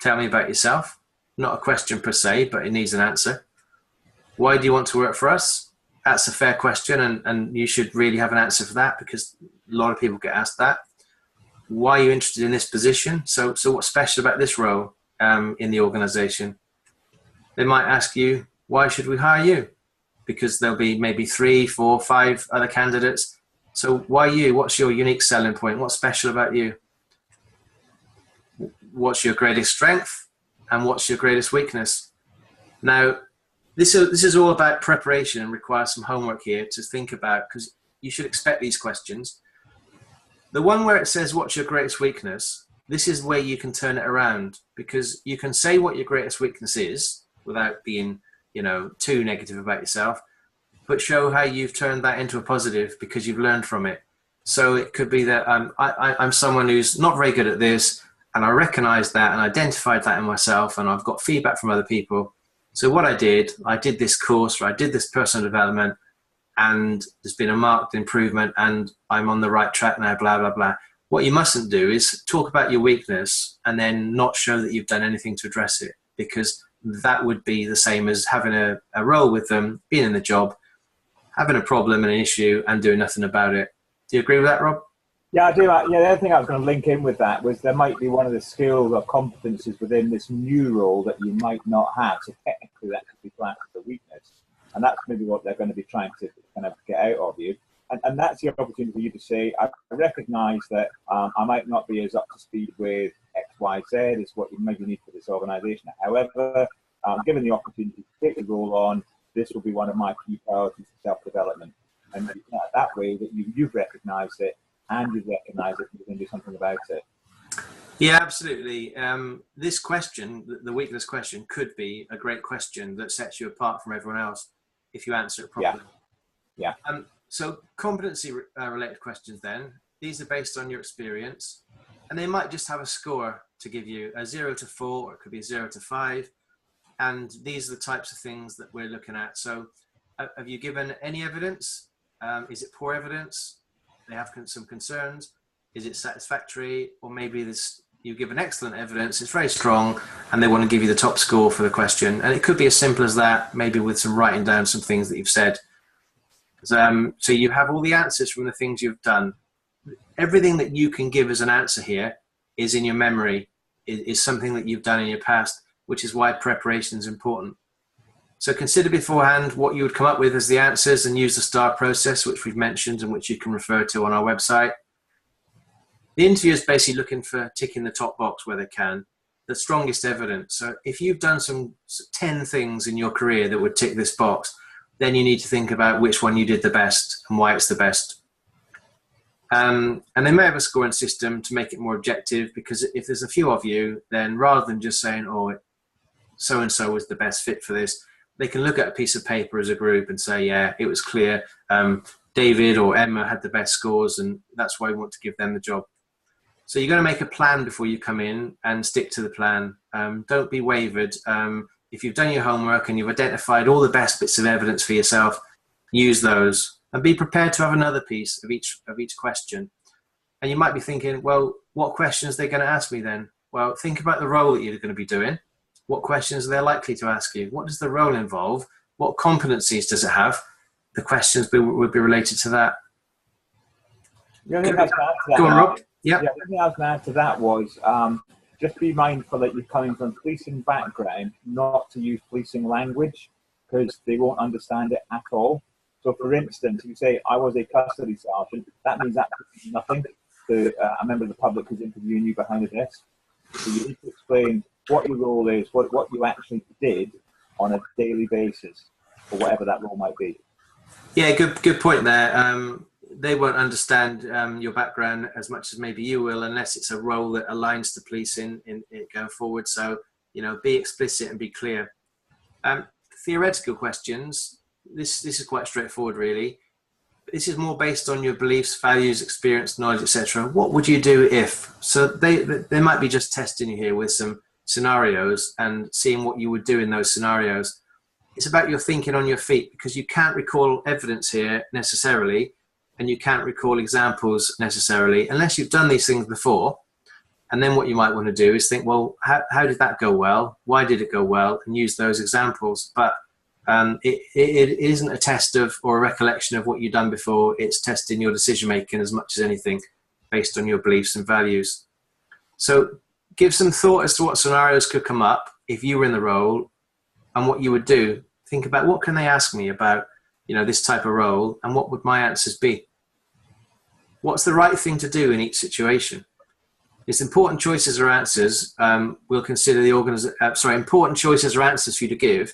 tell me about yourself. Not a question per se, but it needs an answer. Why do you want to work for us? That's a fair question, and you should really have an answer for that, because a lot of people get asked that. Why are you interested in this position? So what's special about this role in the organization? They might ask you, why should we hire you? Because there'll be maybe 3, 4, 5 other candidates. So why you? What's your unique selling point? What's special about you? What's your greatest strength? And what's your greatest weakness? Now, this is all about preparation and requires some homework here to think about, because you should expect these questions. The one where it says, what's your greatest weakness? This is where you can turn it around, because you can say what your greatest weakness is without being, too negative about yourself, but show how you've turned that into a positive because you've learned from it. So it could be that I'm someone who's not very good at this, and I recognize that and identified that in myself, and I've got feedback from other people. So what I did this course, or I did this personal development, and there's been a marked improvement, and I'm on the right track now, blah, blah, blah. What you mustn't do is talk about your weakness and then not show that you've done anything to address it, because that would be the same as having a role with them, being in the job, having a problem and an issue and doing nothing about it. Do you agree with that, Rob? Yeah, I do. Yeah, the other thing I was going to link in with that was there might be one of the skills or competencies within this new role that you might not have. So technically that could be classed as a weakness. And that's maybe what they're going to be trying to kind of get out of you. And that's the opportunity for you to say, I recognize that I might not be as up to speed with X, Y, Z as what you maybe need for this organization. However, given the opportunity to take the role on, this will be one of my key priorities for self-development. And that way that you've recognized it, and you recognize it, you can do something about it. Yeah, absolutely. This question, the weakness question, could be a great question that sets you apart from everyone else if you answer it properly. Yeah. So competency related questions then, these are based on your experience, and they might just have a score to give you, a 0 to 4, or it could be a 0 to 5. And these are the types of things that we're looking at. So have you given any evidence? Is it poor evidence? They have some concerns. Is it satisfactory? Or maybe you give an excellent evidence, it's very strong, and they want to give you the top score for the question. And it could be as simple as that, maybe with some writing down some things that you've said. So you have all the answers from the things you've done. Everything that you can give as an answer here is in your memory, is something that you've done in your past, which is why preparation is important. So consider beforehand what you would come up with as the answers and use the STAR process, which we've mentioned and which you can refer to on our website. The interviewer is basically looking for ticking the top box where they can, the strongest evidence. So if you've done some 10 things in your career that would tick this box, then you need to think about which one you did the best and why it's the best. And they may have a scoring system to make it more objective, because if there's a few of you, then rather than just saying, oh, so-and-so was the best fit for this, they can look at a piece of paper as a group and say, yeah, it was clear. David or Emma had the best scores, and that's why we want to give them the job. So you're going to make a plan before you come in and stick to the plan. Don't be wavered. If you've done your homework and you've identified all the best bits of evidence for yourself, use those and be prepared to have another piece of each question. And you might be thinking, well, what questions are they going to ask me then? Well, think about the role that you're going to be doing. What questions are they likely to ask you? What does the role involve? What competencies does it have? The questions would be related to that. The only thing I was going to add to that, Go on, Rob. Yep. Yeah, the thing I was going to add to that was just be mindful that you're coming from policing background, not to use policing language, because they won't understand it at all. So, for instance, if you say, I was a custody sergeant, that means absolutely nothing to a member of the public who's interviewing you behind a desk. So you need to explain what your role is, what you actually did on a daily basis, or whatever that role might be. Yeah, good point there. They won't understand your background as much as maybe you will, unless it's a role that aligns to policing in going forward. So, be explicit and be clear. Theoretical questions, this is quite straightforward, really. This is more based on your beliefs, values, experience, knowledge, etc. What would you do if? So they might be just testing you here with some scenarios and seeing what you would do in those scenarios. It's about your thinking on your feet, because you can't recall evidence here necessarily, and you can't recall examples necessarily unless you've done these things before. And then what you might want to do is think, well, how did that go well? Why did it go well? And use those examples. But it isn't a test of or a recollection of what you've done before. It's testing your decision making as much as anything, based on your beliefs and values. So give some thought as to what scenarios could come up if you were in the role and what you would do. Think about, what can they ask me about this type of role, and what would my answers be? What's the right thing to do in each situation? It's important choices or answers. We'll consider important choices or answers for you to give.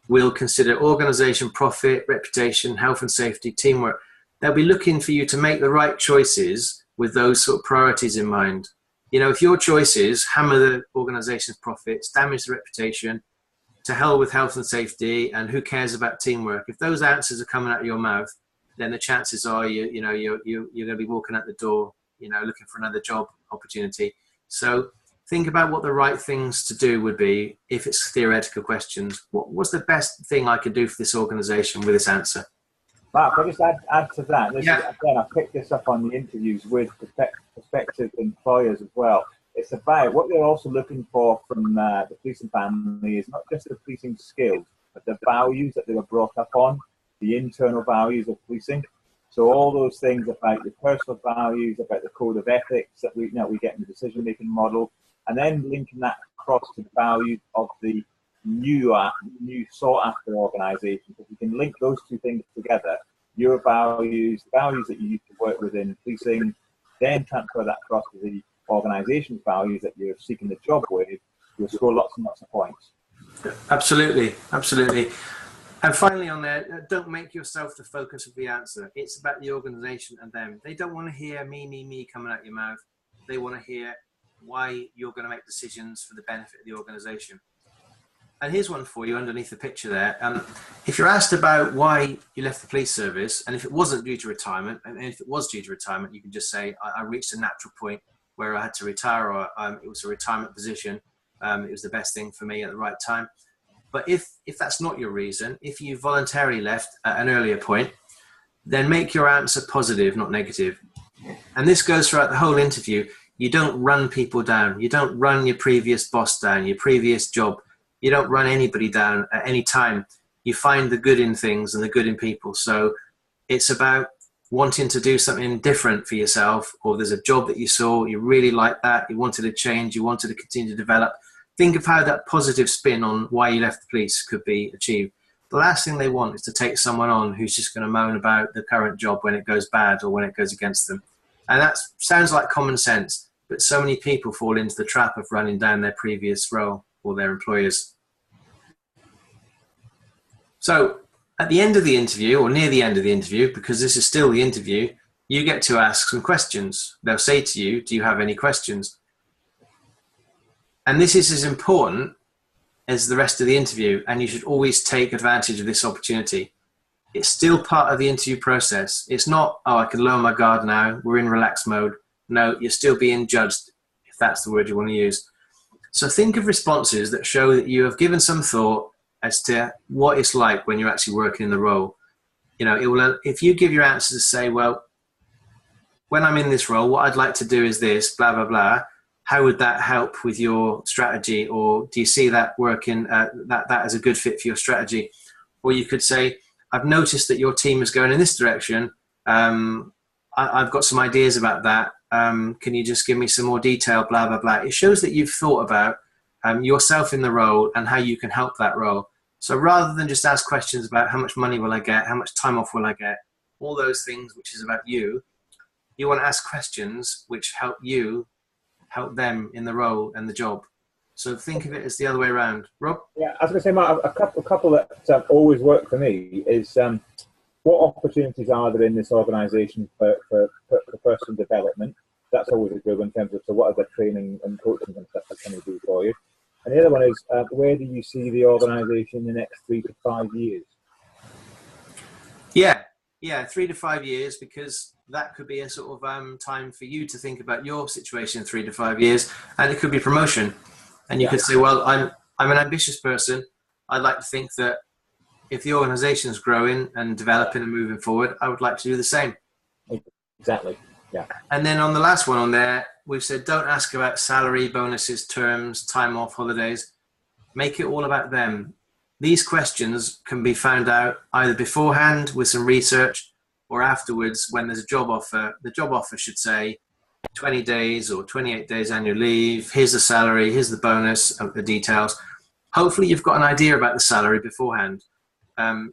We'll consider organisation, profit, reputation, health and safety, teamwork. They'll be looking for you to make the right choices with those sort of priorities in mind. If your choices hammer the organisation's profits, damage the reputation, to hell with health and safety, and who cares about teamwork, if those answers are coming out of your mouth, then the chances are you're going to be walking out the door, looking for another job opportunity. So think about what the right things to do would be if it's theoretical questions. What's the best thing I could do for this organisation with this answer? Mark, I'll just add to that. Yeah. Again, I picked this up on the interviews with prospective employers as well. It's about what they're also looking for from the policing family is not just the policing skills, but the values that they were brought up on, the internal values of policing. So all those things about the personal values, about the code of ethics that we get in the decision-making model, and then linking that across to the values of the new sought-after organisation. If you can link those two things together, your values, the values that you used to work within policing, then transfer that across to the organisation's values that you're seeking the job with, you'll score lots and lots of points. Absolutely. And finally on there, don't make yourself the focus of the answer. It's about the organisation and them. They don't want to hear me coming out your mouth. They want to hear why you're going to make decisions for the benefit of the organisation. And here's one for you underneath the picture there. If you're asked about why you left the police service, and if it wasn't due to retirement, and if it was due to retirement, you can just say, I reached a natural point where I had to retire, or it was a retirement position. It was the best thing for me at the right time. But if that's not your reason, if you voluntarily left at an earlier point, then make your answer positive, not negative. And this goes throughout the whole interview. You don't run people down. You don't run your previous boss down, your previous job. You don't run anybody down at any time. You find the good in things and the good in people. So it's about wanting to do something different for yourself, or there's a job that you saw, you really liked that, you wanted to change, you wanted to continue to develop. think of how that positive spin on why you left the police could be achieved. The last thing they want is to take someone on who's just going to moan about the current job when it goes bad or when it goes against them. And that sounds like common sense, but so many people fall into the trap of running down their previous role or their employers. So at the end of the interview, or near the end of the interview, because this is still the interview, you get to ask some questions. They'll say to you, do you have any questions? And this is as important as the rest of the interview, and you should always take advantage of this opportunity. It's still part of the interview process. It's not, oh, I can lower my guard now, we're in relaxed mode. No, you're still being judged, if that's the word you want to use. So think of responses that show that you have given some thought as to what it's like when you're actually working in the role. You know, it will, if you give your answers to say, well, when I'm in this role, what I'd like to do is this, blah, blah, blah. How would that help with your strategy? Or do you see that working, that as a good fit for your strategy? Or you could say, I've noticed that your team is going in this direction. I've got some ideas about that. Can you just give me some more detail, blah, blah, blah. It shows that you've thought about yourself in the role and how you can help that role. So rather than just ask questions about how much money will I get, how much time off will I get, all those things which is about you, you want to ask questions which help you help them in the role and the job. So think of it as the other way around. Rob? Yeah, I was going to say, Mark, a couple that always work for me is what opportunities are there in this organisation for personal development? That's always a good one in terms of, so what are the training and coaching and stuff that can we do for you? And the other one is, where do you see the organisation in the next 3 to 5 years? Yeah, 3 to 5 years, because that could be a sort of time for you to think about your situation in 3 to 5 years, and it could be promotion. And you could say, well, I'm an ambitious person. I'd like to think that if the organisation is growing and developing and moving forward, I would like to do the same. Exactly. Yeah. And then on the last one on there, we've said don't ask about salary, bonuses, terms, time off, holidays. Make it all about them. These questions can be found out either beforehand with some research or afterwards when there's a job offer. The job offer should say 20 days or 28 days annual leave. Here's the salary. Here's the bonus, the details. Hopefully you've got an idea about the salary beforehand.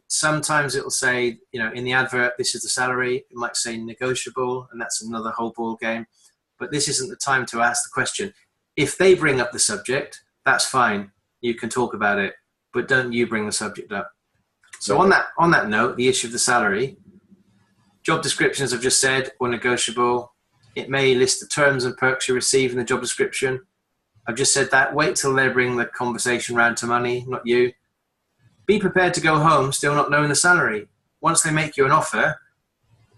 Sometimes it'll say, you know, in the advert, this is the salary. It might say negotiable, and that's another whole ball game. But this isn't the time to ask the question. If they bring up the subject, that's fine. You can talk about it, but don't you bring the subject up. So on that note, the issue of the salary, job descriptions I've just said or negotiable. It may list the terms and perks you receive in the job description. I've just said that. Wait till they bring the conversation round to money, not you. Be prepared to go home still not knowing the salary. Once they make you an offer,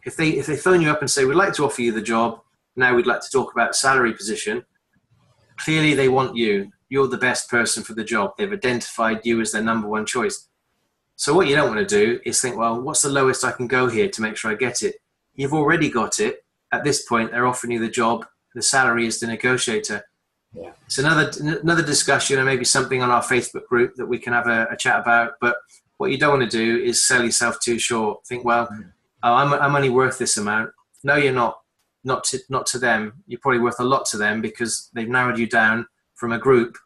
if they phone you up and say, we'd like to offer you the job, now we'd like to talk about salary position, clearly they want you. You're the best person for the job. They've identified you as their number one choice. So what you don't want to do is think, well, what's the lowest I can go here to make sure I get it? You've already got it. At this point, they're offering you the job. The salary is the negotiator. Yeah. It's another discussion, and maybe something on our Facebook group that we can have a chat about. But what you don't want to do is sell yourself too short. Think, well, I'm only worth this amount. No, you're not. Not to them. You're probably worth a lot to them because they've narrowed you down from a group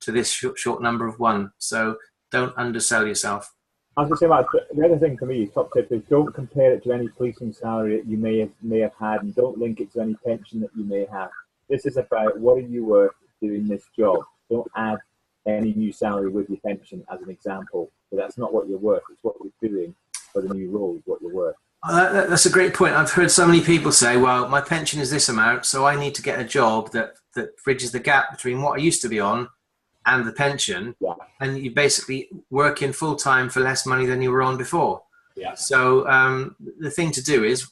to this short number of one. So don't undersell yourself. I was going to say, Mark, the other thing for me, top tip, is don't compare it to any policing salary that you may have had, and don't link it to any pension that you may have. This is about what are you worth doing this job. Don't add any new salary with your pension as an example. But that's not what you're worth. It's what you're doing for the new role is what you're worth. That's a great point. I've heard so many people say, well, my pension is this amount, so I need to get a job that bridges the gap between what I used to be on and the pension. Yeah. And you basically working full time for less money than you were on before. Yeah. So the thing to do is,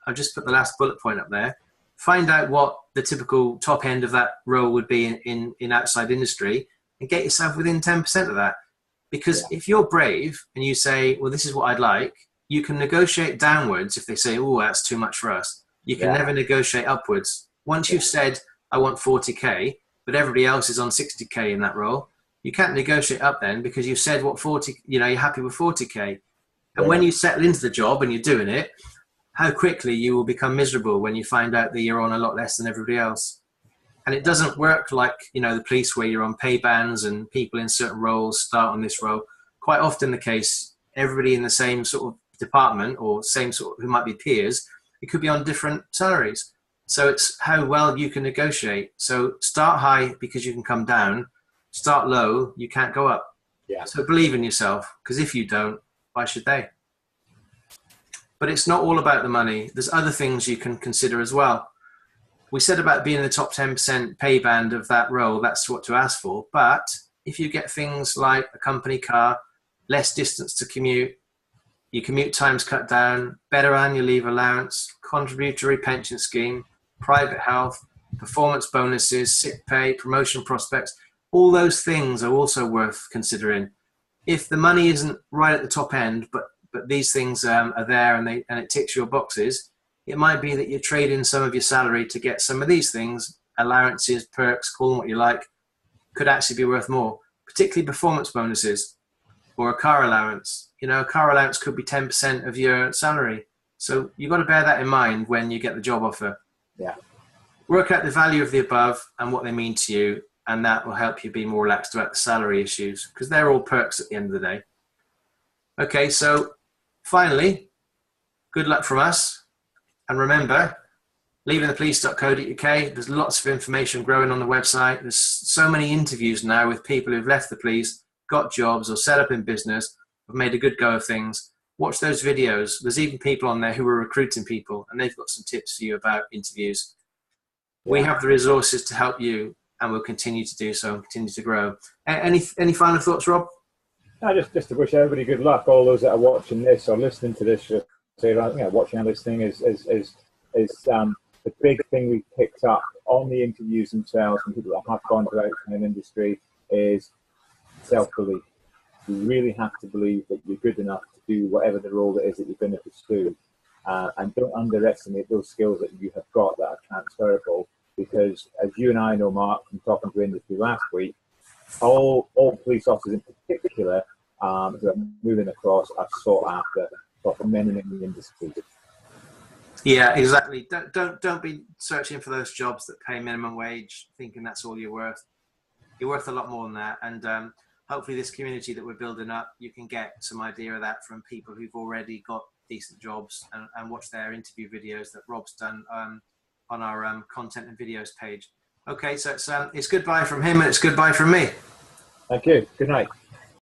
I've just put the last bullet point up there, find out what the typical top end of that role would be in outside industry and get yourself within 10% of that. Because if you're brave and you say, well, this is what I'd like, you can negotiate downwards if they say, oh, that's too much for us. You can never negotiate upwards. Once you've said, I want 40K, but everybody else is on 60K in that role, you can't negotiate up then because you've said what 40, you're happy with 40K. And when you settle into the job and you're doing it, how quickly you will become miserable when you find out that you're on a lot less than everybody else. And it doesn't work like, you know, the police where you're on pay bands and people in certain roles start on this role. Quite often the case, everybody in the same sort of department or same sort of, who might be peers, it could be on different salaries. So it's how well you can negotiate. So start high because you can come down. Start low, you can't go up. Yeah. So believe in yourself, because if you don't, why should they? But it's not all about the money. There's other things you can consider as well. We said about being in the top 10% pay band of that role, that's what to ask for. But if you get things like a company car, less distance to commute, your commute time's cut down, better annual leave allowance, contributory pension scheme, private health, performance bonuses, sick pay, promotion prospects, all those things are also worth considering. If the money isn't right at the top end, but these things are there and it ticks your boxes, it might be that you trade in some of your salary to get some of these things, allowances, perks, call them what you like, could actually be worth more, particularly performance bonuses or a car allowance. You know, a car allowance could be 10% of your salary. So you've got to bear that in mind when you get the job offer. Yeah. Work out the value of the above and what they mean to you, and that will help you be more relaxed about the salary issues, because they're all perks at the end of the day. Okay, so finally, good luck from us. And remember, leavingthepolice.co.uk, there's lots of information growing on the website. There's so many interviews now with people who've left the police, got jobs or set up in business, have made a good go of things. Watch those videos. There's even people on there who are recruiting people, and they've got some tips for you about interviews. Yeah. We have the resources to help you, and we'll continue to do so and continue to grow. Any final thoughts, Rob? No, just to wish everybody good luck. All those that are watching this or listening to this, just say, you know, watching and listening is the big thing we picked up on the interviews themselves from people that have gone to an industry is self-belief. You really have to believe that you're good enough to do whatever the role it is that you're going to pursue, and don't underestimate those skills that you have got that are transferable. Because as you and I know, Mark, from talking to industry last week, all police officers in particular who are moving across are sought after for many industries. Yeah, exactly. Don't be searching for those jobs that pay minimum wage, thinking that's all you're worth. You're worth a lot more than that. And hopefully this community that we're building up, you can get some idea of that from people who've already got decent jobs and watch their interview videos that Rob's done on our content and videos page. Okay, so it's goodbye from him and it's goodbye from me. Thank you. Good night.